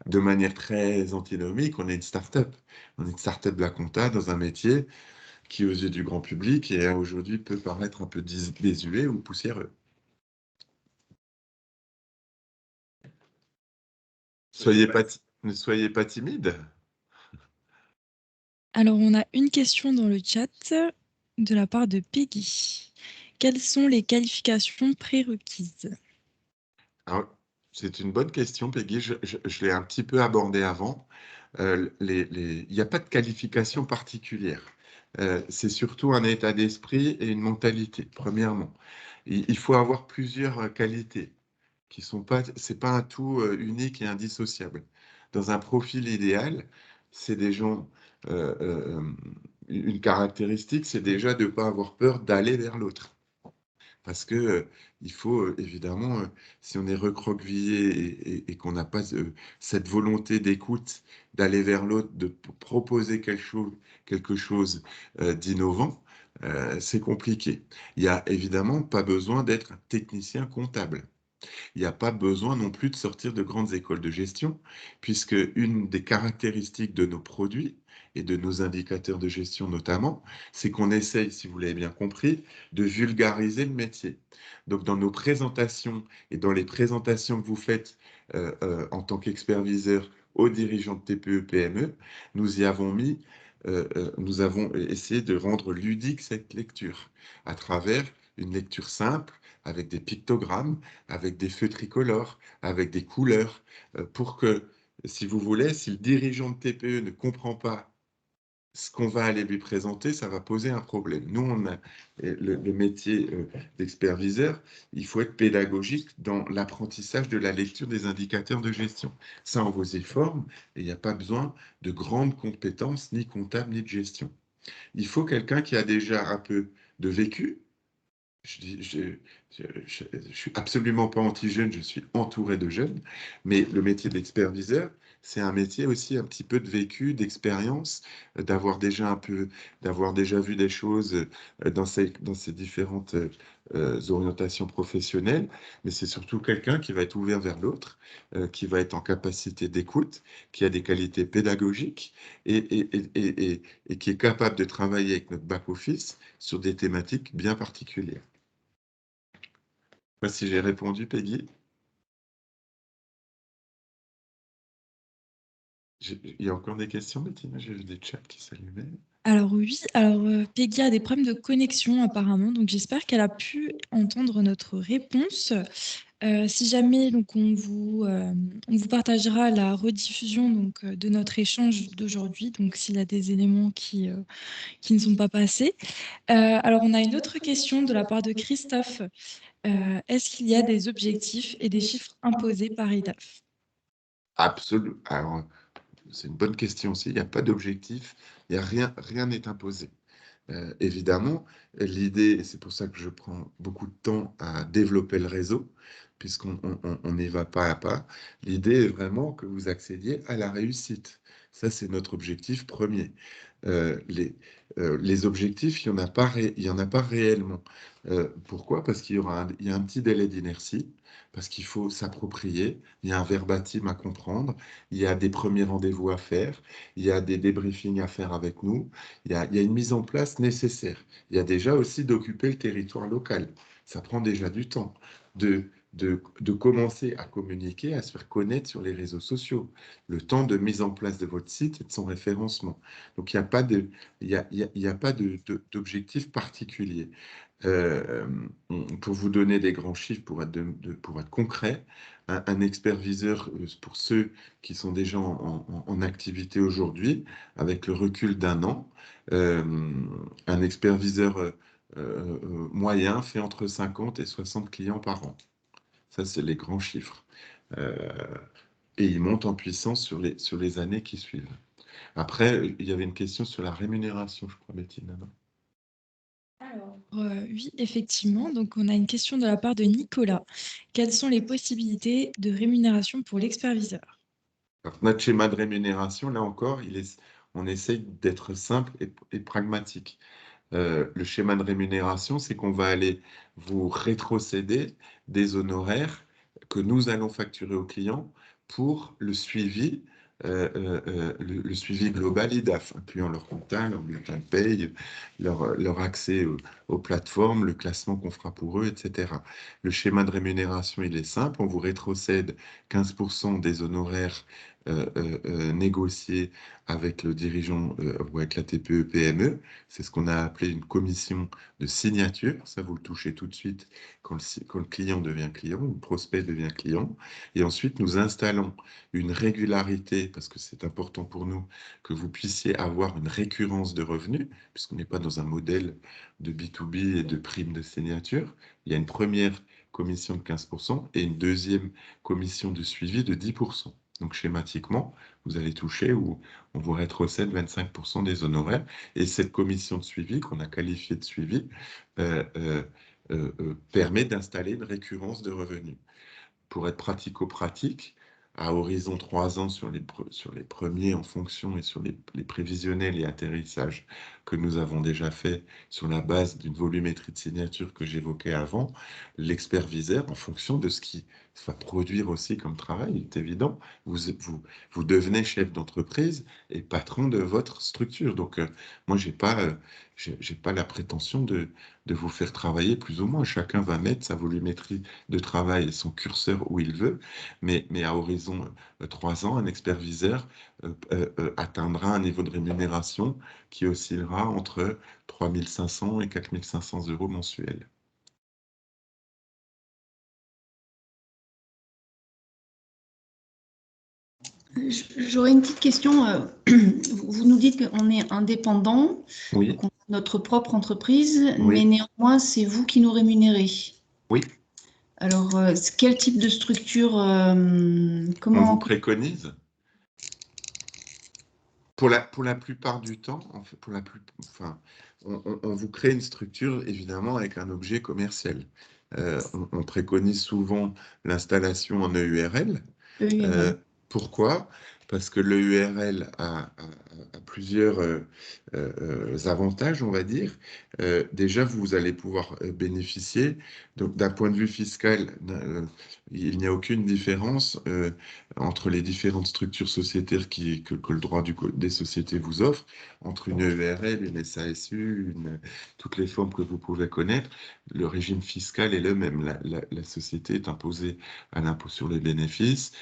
De manière très antinomique, on est une start-up. On est une start-up de la compta dans un métier qui, aux yeux du grand public, et aujourd'hui peut paraître un peu désuet ou poussiéreux. Ne soyez pas timide. Alors, on a une question dans le chat de la part de Peggy. Quelles sont les qualifications prérequises? Alors, c'est une bonne question, Peggy. Je l'ai un petit peu abordé avant. Il n'y a pas de qualification particulière. C'est surtout un état d'esprit et une mentalité, premièrement. Il faut avoir plusieurs qualités qui sont pas, c'est pas un tout unique et indissociable. Dans un profil idéal, c'est des gens, une caractéristique, c'est déjà de ne pas avoir peur d'aller vers l'autre. Parce que il faut évidemment, si on est recroquevillé et qu'on n'a pas cette volonté d'écoute, d'aller vers l'autre, de proposer quelque chose d'innovant, c'est compliqué. Il n'y a évidemment pas besoin d'être un technicien comptable. Il n'y a pas besoin non plus de sortir de grandes écoles de gestion, puisque une des caractéristiques de nos produits et de nos indicateurs de gestion notamment, c'est qu'on essaye, si vous l'avez bien compris, de vulgariser le métier. Donc dans nos présentations et dans les présentations que vous faites en tant qu'expert-viseur aux dirigeants de TPE, PME, nous y avons mis, nous avons essayé de rendre ludique cette lecture à travers une lecture simple, avec des pictogrammes, avec des feux tricolores, avec des couleurs, pour que, si vous voulez, si le dirigeant de TPE ne comprend pas ce qu'on va aller lui présenter, ça va poser un problème. Nous, on a le métier d'expert-viseur, il faut être pédagogique dans l'apprentissage de la lecture des indicateurs de gestion. Ça, on vous y forme, et il n'y a pas besoin de grandes compétences, ni comptables, ni de gestion. Il faut quelqu'un qui a déjà un peu de vécu. Je suis absolument pas anti-jeune, je suis entouré de jeunes, mais le métier d'expert-viseur, c'est un métier aussi un petit peu de vécu, d'expérience, d'avoir déjà vu des choses dans ces différentes orientations professionnelles, mais c'est surtout quelqu'un qui va être ouvert vers l'autre, qui va être en capacité d'écoute, qui a des qualités pédagogiques et qui est capable de travailler avec notre back-office sur des thématiques bien particulières. Je sais pas si j'ai répondu, Peggy. Il y a encore des questions, Bettina? J'ai vu des chats qui s'allumaient. Alors oui, Peggy a des problèmes de connexion apparemment, donc j'espère qu'elle a pu entendre notre réponse. Si jamais donc on vous partagera la rediffusion donc de notre échange d'aujourd'hui, donc s'il y a des éléments qui ne sont pas passés. Alors on a une autre question de la part de Christophe. Est-ce qu'il y a des objectifs et des chiffres imposés par EDAF? Absolument. Alors, c'est une bonne question aussi. Il n'y a pas d'objectif. Il y a rien n'est imposé. Évidemment, l'idée, et c'est pour ça que je prends beaucoup de temps à développer le réseau, puisqu'on y va pas à pas, l'idée est vraiment que vous accédiez à la réussite. Ça, c'est notre objectif premier. Les objectifs, il n'y en a pas réellement. Pourquoi? Parce qu'il y a un petit délai d'inertie, parce qu'il faut s'approprier, il y a un verbatim à comprendre, il y a des premiers rendez-vous à faire, il y a des débriefings à faire avec nous, il y a une mise en place nécessaire. Il y a déjà aussi d'occuper le territoire local. Ça prend déjà du temps de commencer à communiquer, à se faire connaître sur les réseaux sociaux, le temps de mise en place de votre site et de son référencement. Donc, il n'y a pas d'objectif particulier. Pour vous donner des grands chiffres, pour être concret, un expert-viseur, pour ceux qui sont déjà en activité aujourd'hui, avec le recul d'un an, un expert-viseur moyen fait entre 50 et 60 clients par an. Ça, c'est les grands chiffres. Et ils montent en puissance sur les années qui suivent. Après, il y avait une question sur la rémunération, je crois, Bettina, non? Alors, Oui, effectivement. Donc, on a une question de la part de Nicolas. Quelles sont les possibilités de rémunération pour l'experviseur? Alors, notre schéma de rémunération, là encore, on essaye d'être simple et pragmatique. Le schéma de rémunération, c'est qu'on va aller vous rétrocéder des honoraires que nous allons facturer aux clients pour le suivi global IDAF, incluant leur compta, leur bulletin de paye, leur accès aux plateformes, le classement qu'on fera pour eux, etc. Le schéma de rémunération, il est simple, on vous rétrocède 15% des honoraires négociés avec le dirigeant ou avec la TPE-PME. C'est ce qu'on a appelé une commission de signature. Ça, vous le touchez tout de suite quand le client devient client, ou le prospect devient client. Et ensuite, nous installons une régularité, parce que c'est important pour nous que vous puissiez avoir une récurrence de revenus, puisqu'on n'est pas dans un modèle de B2B et de prime de signature. Il y a une première commission de 15% et une deuxième commission de suivi de 10%. Donc schématiquement, vous allez toucher ou on vous rétrocède 25% des honoraires. Et cette commission de suivi, qu'on a qualifiée de suivi, permet d'installer une récurrence de revenus. Pour être pratico-pratique, à horizon 3 ans sur les premiers en fonction et sur les prévisionnels et atterrissages que nous avons déjà fait sur la base d'une volumétrie de signature que j'évoquais avant, l'expert-viseur, en fonction de ce qui va produire aussi comme travail, il est évident, vous devenez chef d'entreprise et patron de votre structure. Donc, moi, j'ai pas la prétention de vous faire travailler plus ou moins. Chacun va mettre sa volumétrie de travail et son curseur où il veut, mais à horizon 3 ans, un expert-viseur atteindra un niveau de rémunération qui oscillera entre 3 500 et 4 500 € mensuels. J'aurais une petite question. Vous nous dites qu'on est indépendant, Oui, donc on a notre propre entreprise, Oui. mais néanmoins, c'est vous qui nous rémunérez. oui. Alors, quel type de structure, On comment... vous préconise. Pour la plupart du temps, en fait, on vous crée une structure, évidemment, avec un objet commercial. On préconise souvent l'installation en EURL. Pourquoi? Parce que l'EURL a plusieurs avantages, on va dire. Déjà, vous allez pouvoir bénéficier, donc d'un point de vue fiscal, il n'y a aucune différence entre les différentes structures sociétaires que le droit des sociétés vous offre, entre une EURL, une SASU, toutes les formes que vous pouvez connaître. Le régime fiscal est le même. La société est imposée à l'impôt sur les bénéfices,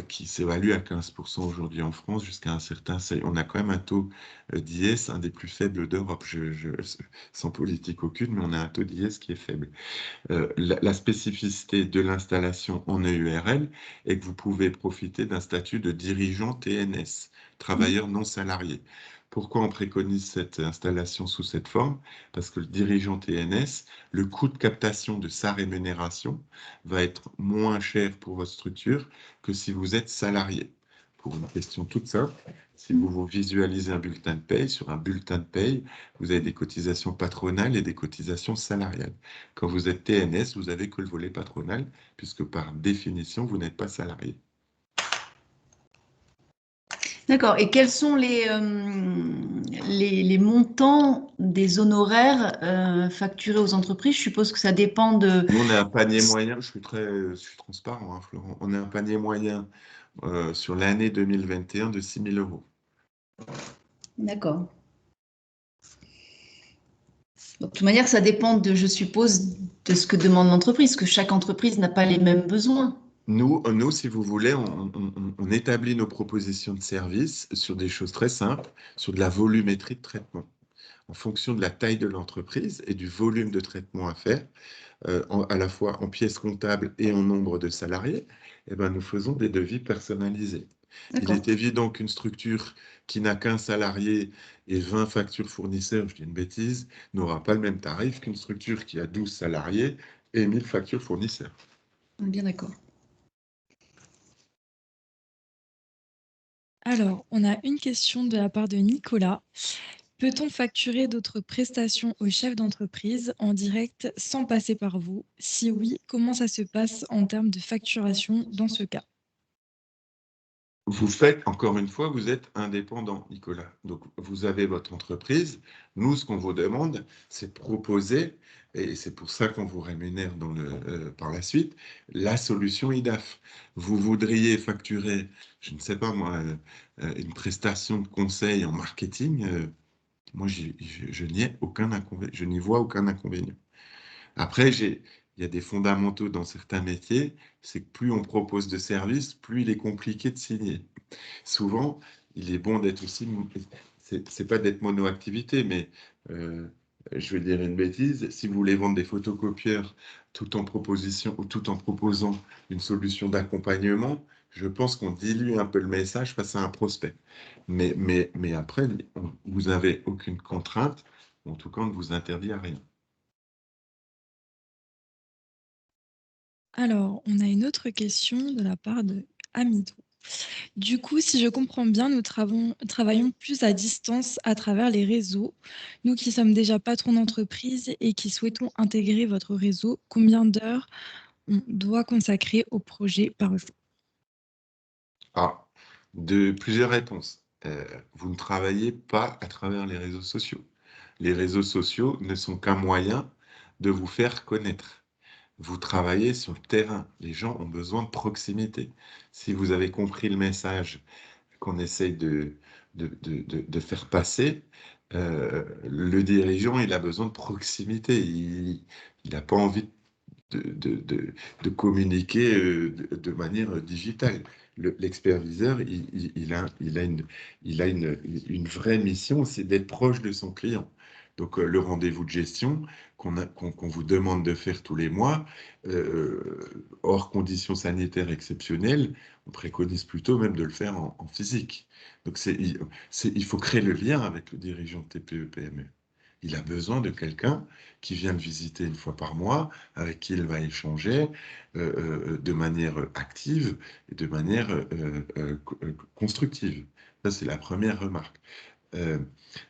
qui s'évalue à 15% aujourd'hui en France jusqu'à un certain seuil. On a quand même un taux d'IS, un des plus faibles d'Europe, sans politique aucune, mais on a un taux d'IS qui est faible. La spécificité de l'installation en EURL est que vous pouvez profiter d'un statut de dirigeant TNS, travailleur non salarié. Pourquoi on préconise cette installation sous cette forme? Parce que le dirigeant TNS, le coût de captation de sa rémunération va être moins cher pour votre structure que si vous êtes salarié. Pour une question toute simple, si vous visualisez un bulletin de paye, sur un bulletin de paye, vous avez des cotisations patronales et des cotisations salariales. Quand vous êtes TNS, vous n'avez que le volet patronal, puisque par définition, vous n'êtes pas salarié. D'accord. Et quels sont les montants des honoraires facturés aux entreprises? Je suppose que ça dépend de... Nous, on a un panier moyen, je suis transparent, hein, Florent. On a un panier moyen sur l'année 2021 de 6 000 €. D'accord. De toute manière, ça dépend de, je suppose, de ce que demande l'entreprise, que chaque entreprise n'a pas les mêmes besoins. Nous, si vous voulez, on établit nos propositions de services sur des choses très simples, sur de la volumétrie de traitement. En fonction de la taille de l'entreprise et du volume de traitement à faire, à la fois en pièces comptables et en nombre de salariés, eh ben, nous faisons des devis personnalisés. Il est évident qu'une structure qui n'a qu'un salarié et 20 factures fournisseurs, je dis une bêtise, n'aura pas le même tarif qu'une structure qui a 12 salariés et 1000 factures fournisseurs. Bien d'accord. Alors, on a une question de la part de Nicolas. Peut-on facturer d'autres prestations aux chefs d'entreprise en direct sans passer par vous? Si oui, comment ça se passe en termes de facturation dans ce cas? Vous faites, encore une fois, vous êtes indépendant, Nicolas. Donc, vous avez votre entreprise. Nous, ce qu'on vous demande, c'est proposer, et c'est pour ça qu'on vous rémunère par la suite, la solution IDAF. Vous voudriez facturer, je ne sais pas moi, une prestation de conseil en marketing. Moi, je n'y vois aucun inconvénient. Après, il y a des fondamentaux dans certains métiers, c'est que plus on propose de services, plus il est compliqué de signer. Souvent, il est bon d'être aussi, c'est pas d'être mono-activité, mais je vais dire une bêtise, si vous voulez vendre des photocopieurs tout en proposant une solution d'accompagnement, je pense qu'on dilue un peu le message face à un prospect. Mais après, vous n'avez aucune contrainte, en tout cas, on ne vous interdit à rien. Alors, on a une autre question de la part de Amidou. Du coup, si je comprends bien, nous travaillons plus à distance à travers les réseaux. Nous qui sommes déjà patrons d'entreprise et qui souhaitons intégrer votre réseau, combien d'heures on doit consacrer au projet par jour? De plusieurs réponses. Vous ne travaillez pas à travers les réseaux sociaux. Les réseaux sociaux ne sont qu'un moyen de vous faire connaître. Vous travaillez sur le terrain. Les gens ont besoin de proximité. Si vous avez compris le message qu'on essaye de faire passer, le dirigeant, il a besoin de proximité. Il n'a pas envie de communiquer de manière digitale. L'expertviseur, il a une vraie mission, c'est d'être proche de son client. Donc, le rendez-vous de gestion qu'on vous demande de faire tous les mois, hors conditions sanitaires exceptionnelles, on préconise plutôt même de le faire en physique. Donc, il faut créer le lien avec le dirigeant de TPE-PME. Il a besoin de quelqu'un qui vient le visiter une fois par mois, avec qui il va échanger de manière active et de manière constructive. Ça, c'est la première remarque.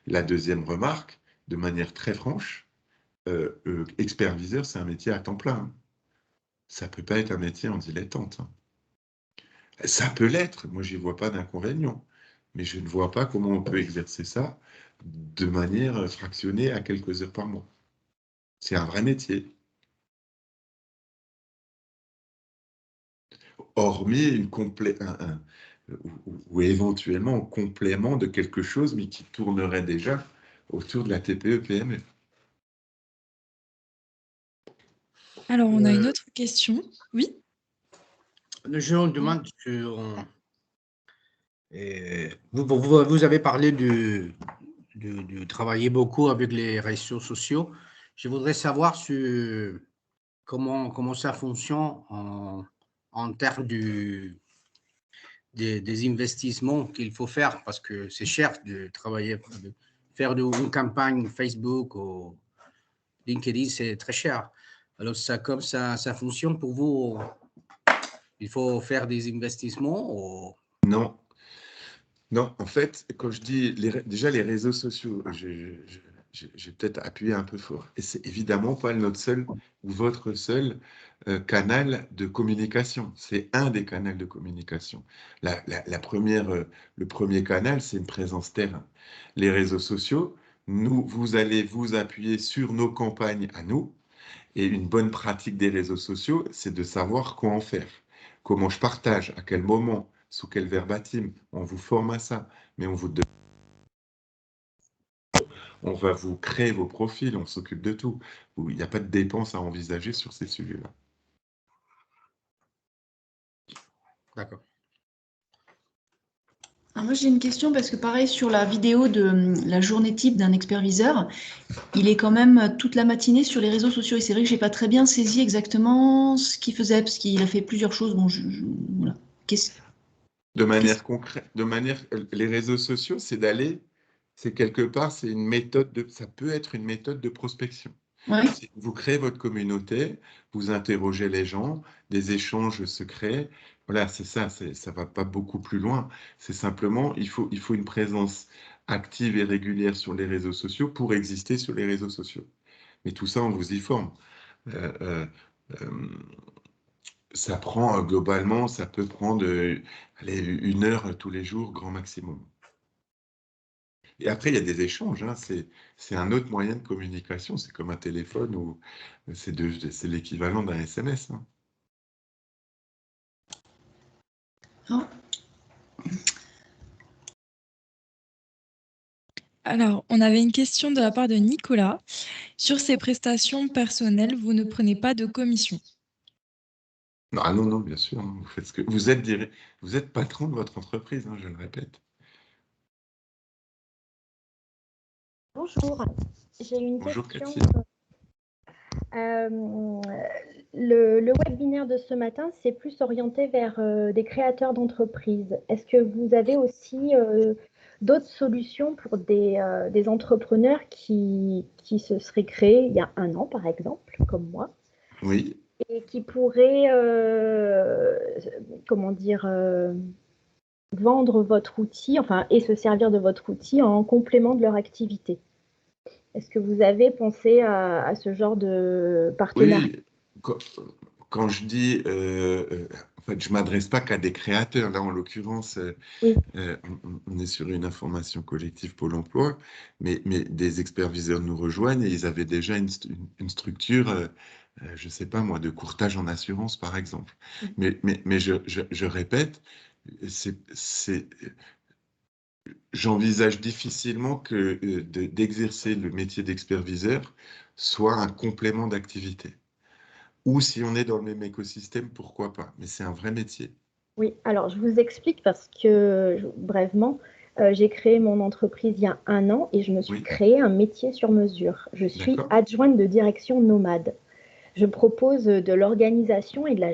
La deuxième remarque, de manière très franche, expert-viseur, c'est un métier à temps plein. Ça ne peut pas être un métier en dilettante. Ça peut l'être, moi, je n'y vois pas d'inconvénient. Mais je ne vois pas comment on peut exercer ça de manière fractionnée à quelques heures par mois. C'est un vrai métier. Hormis ou éventuellement en complément de quelque chose, mais qui tournerait déjà autour de la TPE-PME. Alors, on a une autre question. Oui? Je me demande sur... vous avez parlé de travailler beaucoup avec les réseaux sociaux. Je voudrais savoir comment ça fonctionne en termes des investissements qu'il faut faire, parce que c'est cher de travailler, de faire une campagne Facebook ou LinkedIn, c'est très cher. Alors, comme ça fonctionne pour vous, il faut faire des investissements ou... Non, en fait, quand je dis déjà les réseaux sociaux, j'ai peut-être appuyé un peu fort. Et c'est évidemment pas notre seul ou votre seul canal de communication. C'est un des canaux de communication. La première, le premier canal, c'est une présence terrain. Les réseaux sociaux, vous allez vous appuyer sur nos campagnes à nous. Et une bonne pratique des réseaux sociaux, c'est de savoir quoi en faire. Comment je partage, à quel moment, sous quel verbatim. On vous forme à ça, mais on va vous créer vos profils, on s'occupe de tout. Il n'y a pas de dépenses à envisager sur ces sujets-là. D'accord. Alors moi, j'ai une question parce que pareil, sur la vidéo de la journée type d'un expert-viseur, il est quand même toute la matinée sur les réseaux sociaux. Et c'est vrai que je n'ai pas très bien saisi exactement ce qu'il faisait, parce qu'il a fait plusieurs choses. Bon, voilà. De manière concrète, les réseaux sociaux, c'est quelque part, c'est une méthode ça peut être une méthode de prospection. Ouais. Vous créez votre communauté, vous interrogez les gens, des échanges se créent. Voilà, c'est ça, ça va pas beaucoup plus loin. C'est simplement, il faut une présence active et régulière sur les réseaux sociaux pour exister sur les réseaux sociaux. Mais tout ça, on vous y forme. Ça prend globalement, ça peut prendre allez, 1 heure tous les jours, grand maximum. Et après, il y a des échanges, hein, c'est un autre moyen de communication, c'est comme un téléphone ou c'est l'équivalent d'un SMS. Hein. Oh. Alors, on avait une question de la part de Nicolas. Sur ces prestations personnelles, vous ne prenez pas de commission? Ah non, non, bien sûr. Hein, vous faites ce que vous êtes patron de votre entreprise, hein, je le répète. Bonjour, j'ai une Bonjour, question. Cathy. Le webinaire de ce matin, c'est plus orienté vers des créateurs d'entreprises. Est-ce que vous avez aussi d'autres solutions pour des entrepreneurs qui se seraient créés il y a 1 an, par exemple, comme moi, Oui. et qui pourraient, comment dire, vendre votre outil, enfin, et se servir de votre outil en complément de leur activité? Est-ce que vous avez pensé à ce genre de partenariat? Oui, quand je dis, en fait, je ne m'adresse pas qu'à des créateurs. Là, en l'occurrence, Oui. on est sur une information collective Pôle emploi, mais des experts-viseurs nous rejoignent et ils avaient déjà une structure, je ne sais pas moi, de courtage en assurance, par exemple. Mais je répète, j'envisage difficilement que d'exercer le métier d'expert-viseur soit un complément d'activité. Ou si on est dans le même écosystème, pourquoi pas? Mais c'est un vrai métier. Oui, alors je vous explique parce que, brièvement, j'ai créé mon entreprise il y a 1 an et je me suis Oui. créé un métier sur mesure. Je suis D'accord. adjointe de direction nomade. Je propose de l'organisation et de la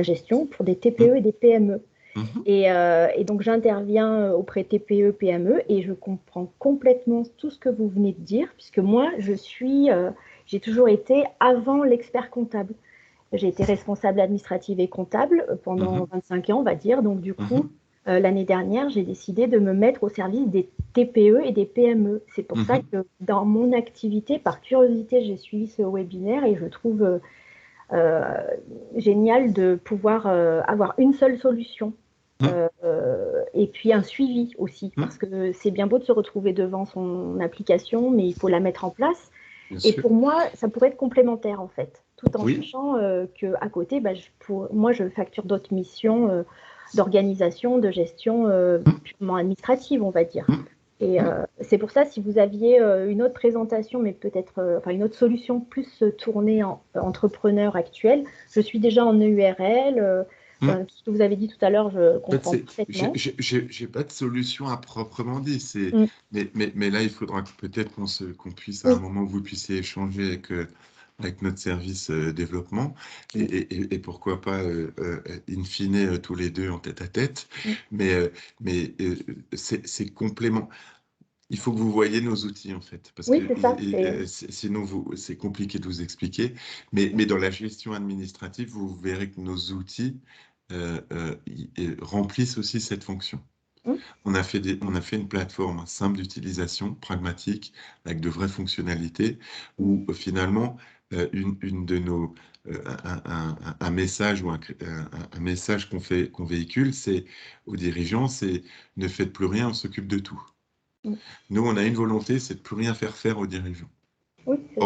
gestion pour des TPE et des PME. Mhm. Et donc, j'interviens auprès TPE, PME et je comprends complètement tout ce que vous venez de dire, puisque moi, j'ai toujours été avant l'expert comptable. J'ai été responsable administrative et comptable pendant 25 ans, on va dire. Donc, du coup, l'année dernière, j'ai décidé de me mettre au service des TPE et des PME. C'est pour ça que dans mon activité, par curiosité, j'ai suivi ce webinaire et je trouve génial de pouvoir avoir une seule solution. Et puis un suivi aussi, parce que c'est bien beau de se retrouver devant son application, mais il faut la mettre en place. Bien Et sûr. pour moi, ça pourrait être complémentaire en fait, tout en Oui. sachant qu'à côté, moi, je facture d'autres missions d'organisation, de gestion purement administrative, on va dire. Et c'est pour ça, si vous aviez une autre présentation, mais peut-être une autre solution plus tournée en entrepreneur actuel, je suis déjà en EURL. Tout ce que vous avez dit tout à l'heure, je comprends parfaitement. J'ai pas de solution à proprement dit. Mais là, il faudra peut-être qu'on puisse, à un moment, vous puissiez échanger avec notre service développement et pourquoi pas, in fine, tous les deux en tête-à-tête. Mais c'est complément. Il faut que vous voyez nos outils, en fait, parce Oui, que c'est ça. sinon, c'est compliqué de vous expliquer. Mais dans la gestion administrative, vous verrez que nos outils remplissent aussi cette fonction. On a fait une plateforme simple d'utilisation, pragmatique, avec de vraies fonctionnalités, où finalement, une de nos, un message ou un message qu'on véhicule, c'est aux dirigeants, c'est ne faites plus rien, on s'occupe de tout. Nous, on a une volonté, c'est de plus rien faire aux dirigeants. Oui, c'est ça.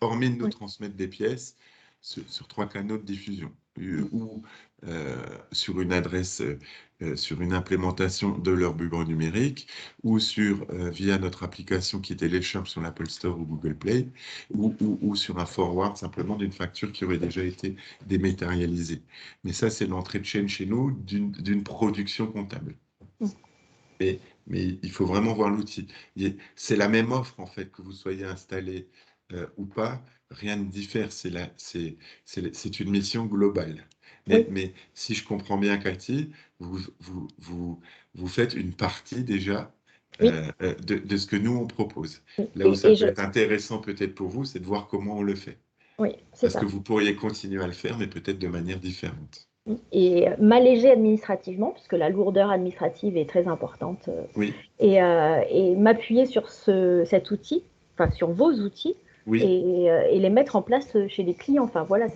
Hormis de nous transmettre des pièces sur 3 canaux de diffusion, ou sur une adresse, sur une implémentation de leur bureau numérique, ou via notre application qui est téléchargeable sur l'Apple Store ou Google Play, ou sur un forward simplement d'une facture qui aurait déjà été dématérialisée. Mais ça, c'est l'entrée de chaîne chez nous d'une production comptable. Mais il faut vraiment voir l'outil. C'est la même offre, en fait, que vous soyez installé ou pas. Rien ne diffère. C'est une mission globale. Mais si je comprends bien, Cathy, vous faites une partie déjà de ce que nous, on propose. Là où ça peut être intéressant peut-être pour vous, c'est de voir comment on le fait. Oui, c'est ça. Parce que vous pourriez continuer à le faire, mais peut-être de manière différente. Et m'alléger administrativement, puisque la lourdeur administrative est très importante, et m'appuyer sur cet outil, enfin sur vos outils, et les mettre en place chez les clients. Enfin voilà,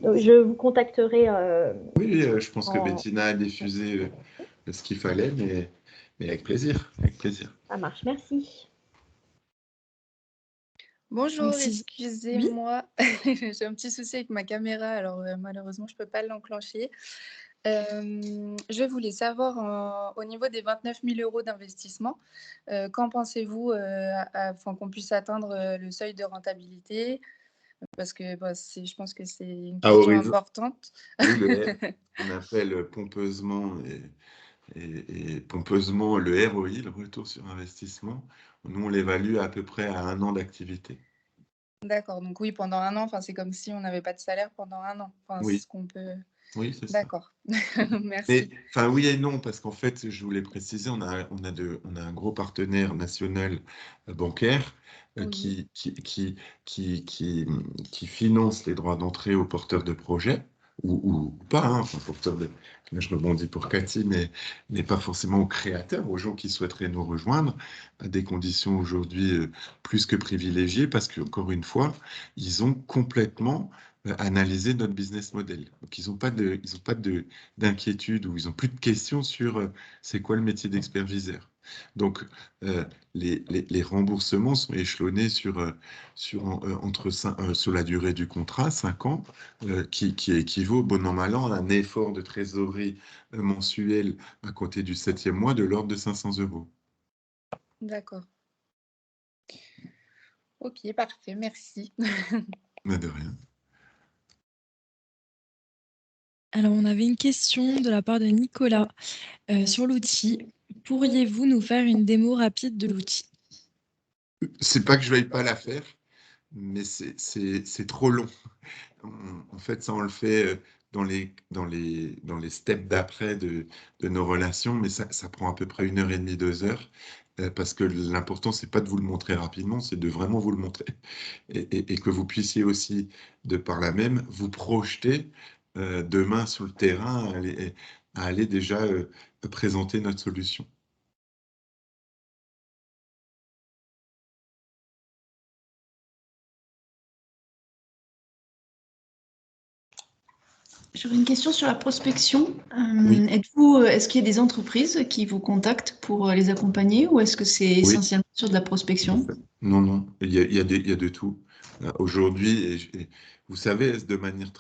je vous contacterai. Oui, je pense que Bettina a diffusé ce qu'il fallait, mais avec plaisir, avec plaisir. Ça marche, merci. Bonjour, excusez-moi, j'ai un petit souci avec ma caméra, alors malheureusement je ne peux pas l'enclencher. Je voulais savoir au niveau des 29 000 € d'investissement, quand pensez-vous qu'on puisse atteindre le seuil de rentabilité? Parce que je pense que c'est une question importante. Oui, on appelle pompeusement et pompeusement le ROI, le retour sur investissement. Nous, on l'évalue à peu près à 1 an d'activité. D'accord, donc oui, pendant 1 an, c'est comme si on n'avait pas de salaire pendant 1 an. Oui. Ce qu'on peut... Oui, c'est ça. D'accord, merci. Mais, oui et non, parce qu'en fait, je voulais préciser, on a un gros partenaire national bancaire qui finance les droits d'entrée aux porteurs de projets, ou pas, porteurs de... Là, je rebondis pour Cathy, mais pas forcément aux créateurs, aux gens qui souhaiteraient nous rejoindre, à des conditions aujourd'hui plus que privilégiées, parce qu'encore une fois, ils ont complètement analyser notre business model. Donc, ils n'ont pas d'inquiétude ou ils n'ont plus de questions sur c'est quoi le métier d'expert-viseur. Donc, les remboursements sont échelonnés sur la durée du contrat, 5 ans, qui équivaut, bon an, mal an, à un effort de trésorerie mensuel à côté du 7e mois de l'ordre de 500 €. D'accord. Ok, parfait, merci. Mais de rien. Alors, on avait une question de la part de Nicolas sur l'outil. Pourriez-vous nous faire une démo rapide de l'outil? C'est pas que je ne veuille pas la faire, mais c'est trop long. En fait, ça, on le fait dans les steps d'après de nos relations, mais ça prend à peu près 1h30, 2 heures, parce que l'important, c'est pas de vous le montrer rapidement, c'est de vraiment vous le montrer. Et que vous puissiez aussi, de par là même, vous projeter demain sur le terrain, à aller déjà présenter notre solution. J'aurais une question sur la prospection. Est-ce qu'il y a des entreprises qui vous contactent pour les accompagner ou est-ce que c'est essentiellement sur de la prospection? Non, il y a de tout. Aujourd'hui, vous savez, de manière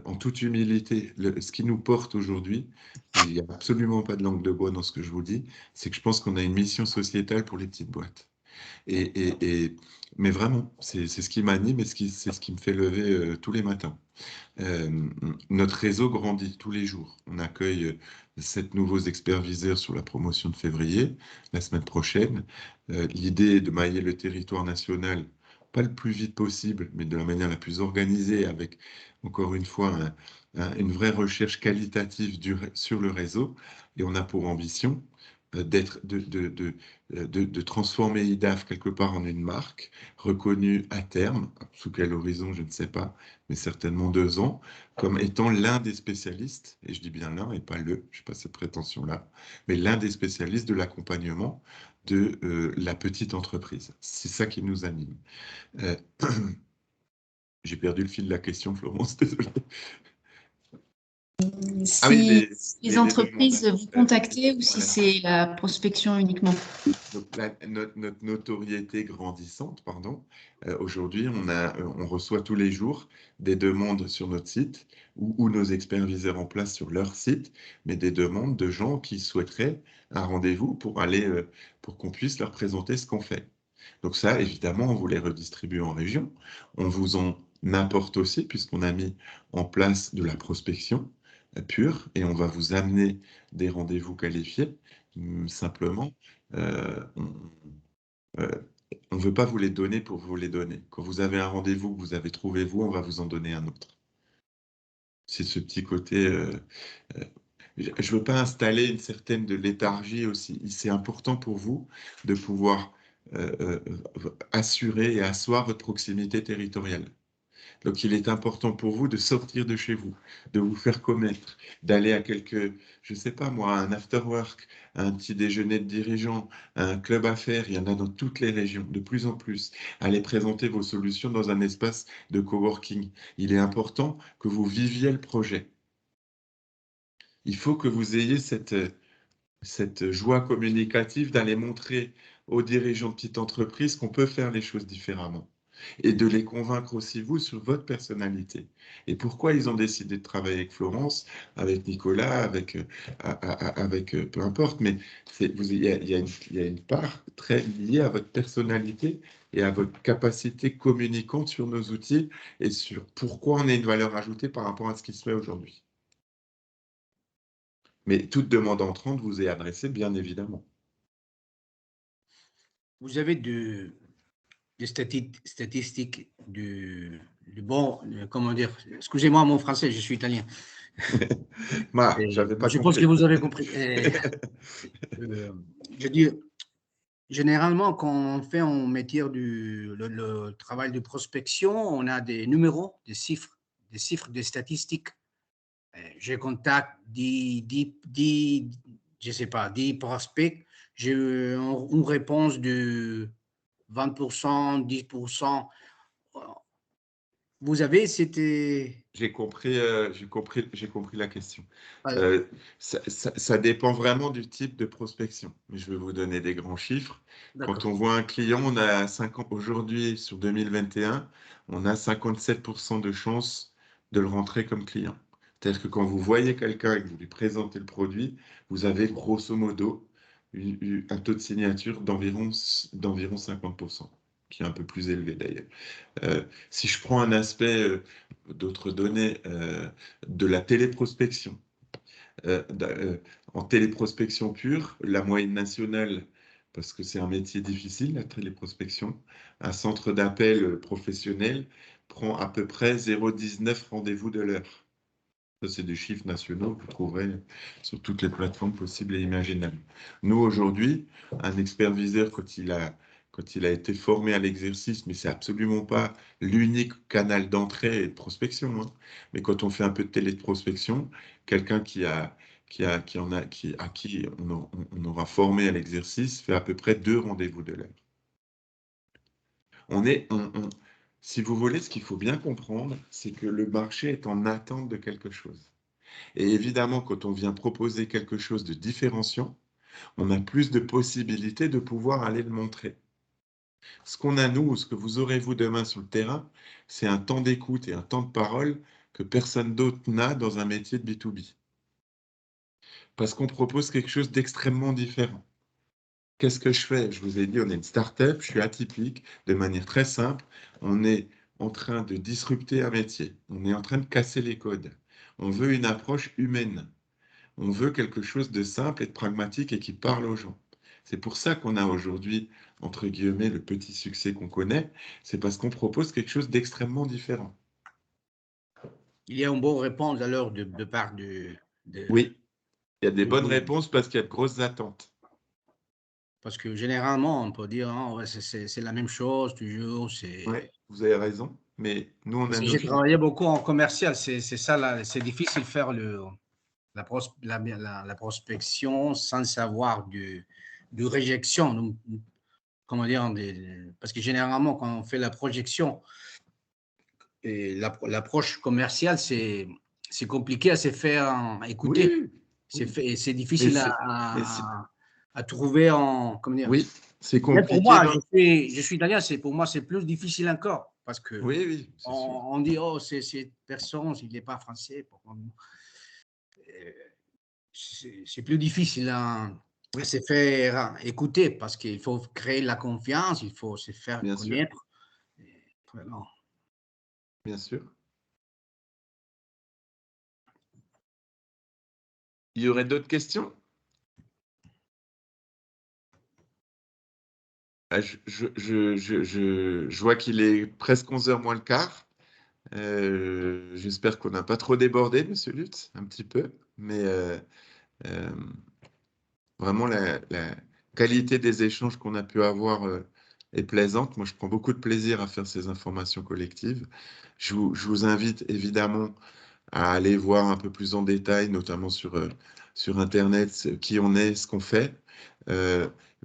en toute humilité, ce qui nous porte aujourd'hui, il n'y a absolument pas de langue de bois dans ce que je vous dis, c'est que je pense qu'on a une mission sociétale pour les petites boîtes. Mais vraiment, c'est ce qui m'anime et c'est ce qui me fait lever tous les matins. Notre réseau grandit tous les jours. On accueille 7 nouveaux experts-viseurs sur la promotion de février, la semaine prochaine. L'idée est de mailler le territoire national, pas le plus vite possible, mais de la manière la plus organisée, avec, encore une fois, une vraie recherche qualitative sur le réseau. Et on a pour ambition, de transformer IDAF quelque part en une marque reconnue à terme, sous quel horizon, je ne sais pas, mais certainement 2 ans, comme étant l'un des spécialistes, et je dis bien l'un et pas le, je n'ai pas cette prétention-là, mais l'un des spécialistes de l'accompagnement de la petite entreprise. C'est ça qui nous anime. J'ai perdu le fil de la question, Florence, désolé. Si les entreprises demandes. vous contactez ou si Voilà. c'est la prospection uniquement? Donc, notre notoriété grandissante, pardon, aujourd'hui, on reçoit tous les jours des demandes sur notre site ou nos experts viseurs en place sur leur site, mais des demandes de gens qui souhaiteraient un rendez-vous pour pour qu'on puisse leur présenter ce qu'on fait. Donc ça, évidemment, on vous les redistribue en région. On vous en apporte aussi, puisqu'on a mis en place de la prospection pure, et on va vous amener des rendez-vous qualifiés. Simplement, on ne veut pas vous les donner pour vous les donner. Quand vous avez un rendez-vous que vous avez trouvé vous, on va vous en donner un autre. C'est ce petit côté... je ne veux pas installer une certaine de léthargie aussi. C'est important pour vous de pouvoir assurer et asseoir votre proximité territoriale. Donc, il est important pour vous de sortir de chez vous, de vous faire connaître, d'aller à je ne sais pas moi, un after-work, un petit déjeuner de dirigeants, un club affaires, il y en a dans toutes les régions, de plus en plus. Allez présenter vos solutions dans un espace de coworking. Il est important que vous viviez le projet. Il faut que vous ayez cette joie communicative d'aller montrer aux dirigeants de petites entreprises qu'on peut faire les choses différemment et de les convaincre aussi, vous, sur votre personnalité. Et pourquoi ils ont décidé de travailler avec Florence, avec Nicolas, avec peu importe, mais il y a une part très liée à votre personnalité et à votre capacité communicante sur nos outils et sur pourquoi on a une valeur ajoutée par rapport à ce qui se fait aujourd'hui. Mais toute demande entrante vous est adressée, bien évidemment. Vous avez des statistiques bon, comment dire, excusez-moi mon français, je suis italien. J'avais pas je compris. pense que vous avez compris. Je dis, généralement, quand on fait en métier le travail de prospection, on a des numéros, des chiffres, des statistiques. Je contacte 10 prospects, j'ai une réponse de 20%, 10%. Vous avez, c'était... J'ai compris la question. Ça dépend vraiment du type de prospection. Mais je vais vous donner des grands chiffres. Quand on voit un client, on a aujourd'hui, sur 2021, on a 57% de chances de le rentrer comme client. C'est-à-dire que quand vous voyez quelqu'un et que vous lui présentez le produit, vous avez grosso modo un taux de signature d'environ 50%, qui est un peu plus élevé d'ailleurs. Si je prends un aspect d'autres données de la téléprospection, en téléprospection pure, la moyenne nationale, parce que c'est un métier difficile, la téléprospection, un centre d'appel professionnel prend à peu près 0,19 rendez-vous de l'heure. Ça, c'est des chiffres nationaux que vous trouverez sur toutes les plateformes possibles et imaginables. Nous, aujourd'hui, un expert viseur, quand il a été formé à l'exercice, mais c'est absolument pas l'unique canal d'entrée et de prospection, hein. Mais quand on fait un peu de téléprospection, quelqu'un à qui on aura formé à l'exercice fait à peu près 2 rendez-vous de l'heure. Si vous voulez, ce qu'il faut bien comprendre, c'est que le marché est en attente de quelque chose. Et évidemment, quand on vient proposer quelque chose de différenciant, on a plus de possibilités de pouvoir aller le montrer. Ce qu'on a, nous, ou ce que vous aurez, vous, demain sur le terrain, c'est un temps d'écoute et un temps de parole que personne d'autre n'a dans un métier de B2B. Parce qu'on propose quelque chose d'extrêmement différent. Qu'est-ce que je fais? Je vous ai dit, on est une start-up, je suis atypique, de manière très simple. On est en train de disrupter un métier. On est en train de casser les codes. On veut une approche humaine. On veut quelque chose de simple et de pragmatique et qui parle aux gens. C'est pour ça qu'on a aujourd'hui, entre guillemets, le petit succès qu'on connaît. C'est parce qu'on propose quelque chose d'extrêmement différent. Il y a une bonne réponse alors de part de... Oui, il y a des bonnes réponses parce qu'il y a de grosses attentes. Parce que généralement, on peut dire, ah, ouais, c'est la même chose toujours. Ouais, vous avez raison, mais nous, on a Parce que nos j'ai critères. travaillé beaucoup en commercial, c'est ça, là, c'est difficile de faire la prospection sans savoir de réjection. Donc, comment dire, parce que généralement, quand on fait la projection, et l'approche commerciale, c'est compliqué à se faire écouter. Oui, C'est difficile mais c'est- à trouver comment dire. oui, c'est Mais pour compliqué. moi, je suis italien, pour moi, c'est plus difficile encore. Parce que Oui, oui, c'est sûr. on dit, oh, c'est personne, il n'est pas français. C'est plus difficile à se faire écouter parce qu'il faut créer la confiance, il faut se faire Bien sûr, connaître. Vraiment. bien sûr. Il y aurait d'autres questions? Ah, je vois qu'il est presque 11h moins le quart. J'espère qu'on n'a pas trop débordé, Monsieur Lutz, un petit peu, mais vraiment la qualité des échanges qu'on a pu avoir est plaisante. Moi, je prends beaucoup de plaisir à faire ces informations collectives. Je vous invite évidemment à aller voir un peu plus en détail, notamment sur Internet, qui on est, ce qu'on fait.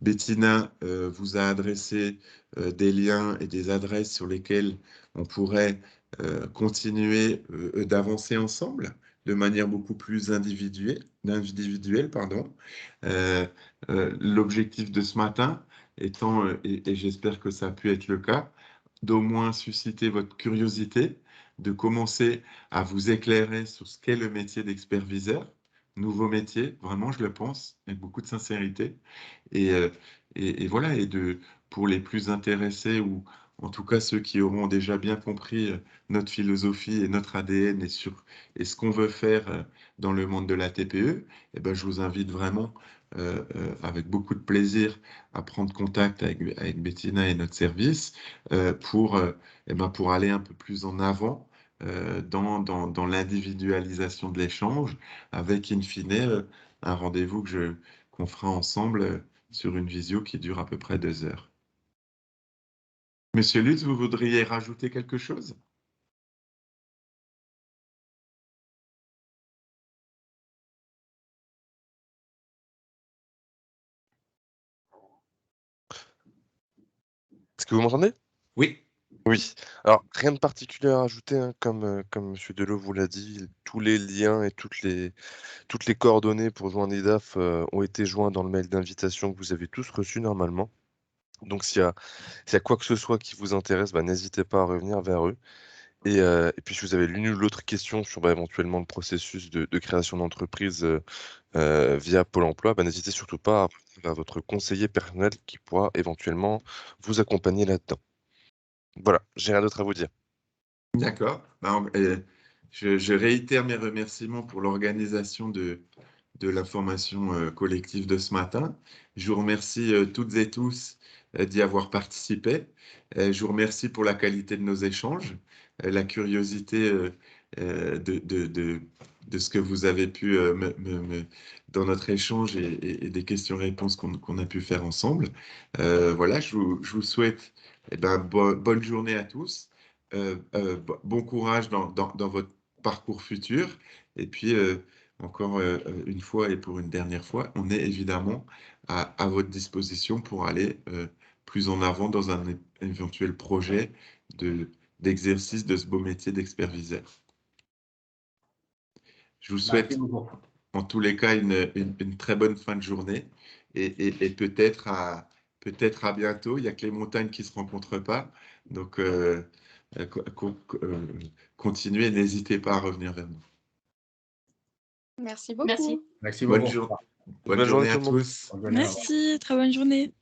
Bettina vous a adressé des liens et des adresses sur lesquelles on pourrait continuer d'avancer ensemble de manière beaucoup plus individuelle, pardon. L'objectif de ce matin étant, et j'espère que ça a pu être le cas, d'au moins susciter votre curiosité, de commencer à vous éclairer sur ce qu'est le métier d'expert-viseur, nouveau métier, vraiment, je le pense, avec beaucoup de sincérité. Et, voilà, pour les plus intéressés, ou en tout cas ceux qui auront déjà bien compris notre philosophie et notre ADN et ce qu'on veut faire dans le monde de la TPE, eh ben, je vous invite vraiment, avec beaucoup de plaisir, à prendre contact avec Bettina et notre service pour aller un peu plus en avant dans l'individualisation de l'échange, avec in fine un rendez-vous qu'on fera ensemble sur une visio qui dure à peu près 2 heures. Monsieur Lutz, vous voudriez rajouter quelque chose? Est-ce que vous m'entendez? Oui. Oui. Alors, rien de particulier à rajouter, hein, comme M. Deleu vous l'a dit, tous les liens et toutes les coordonnées pour joindre l'IDAF ont été joints dans le mail d'invitation que vous avez tous reçu normalement. Donc, s'il y a quoi que ce soit qui vous intéresse, n'hésitez pas à revenir vers eux. Et puis, si vous avez l'une ou l'autre question sur éventuellement le processus de création d'entreprise via Pôle emploi, n'hésitez surtout pas à revenir vers votre conseiller personnel qui pourra éventuellement vous accompagner là-dedans. Voilà, j'ai rien d'autre à vous dire. D'accord. Je réitère mes remerciements pour l'organisation de l'information collective de ce matin. Je vous remercie toutes et tous d'y avoir participé. Je vous remercie pour la qualité de nos échanges, la curiosité de ce que vous avez pu dans notre échange et des questions-réponses qu'on a pu faire ensemble. Voilà, je vous souhaite bonne journée à tous. Bon courage dans votre parcours futur. Et puis, encore une fois et pour une dernière fois, on est évidemment à votre disposition pour aller plus en avant dans un éventuel projet d'exercice de ce beau métier d'expert-viseur. Je vous souhaite en tous les cas une très bonne fin de journée et peut-être à bientôt. Il n'y a que les montagnes qui ne se rencontrent pas. Donc, continuez, n'hésitez pas à revenir vers nous. Merci beaucoup. Merci. Merci beaucoup. Bonne journée à tout le monde. tous. Merci, très bonne journée.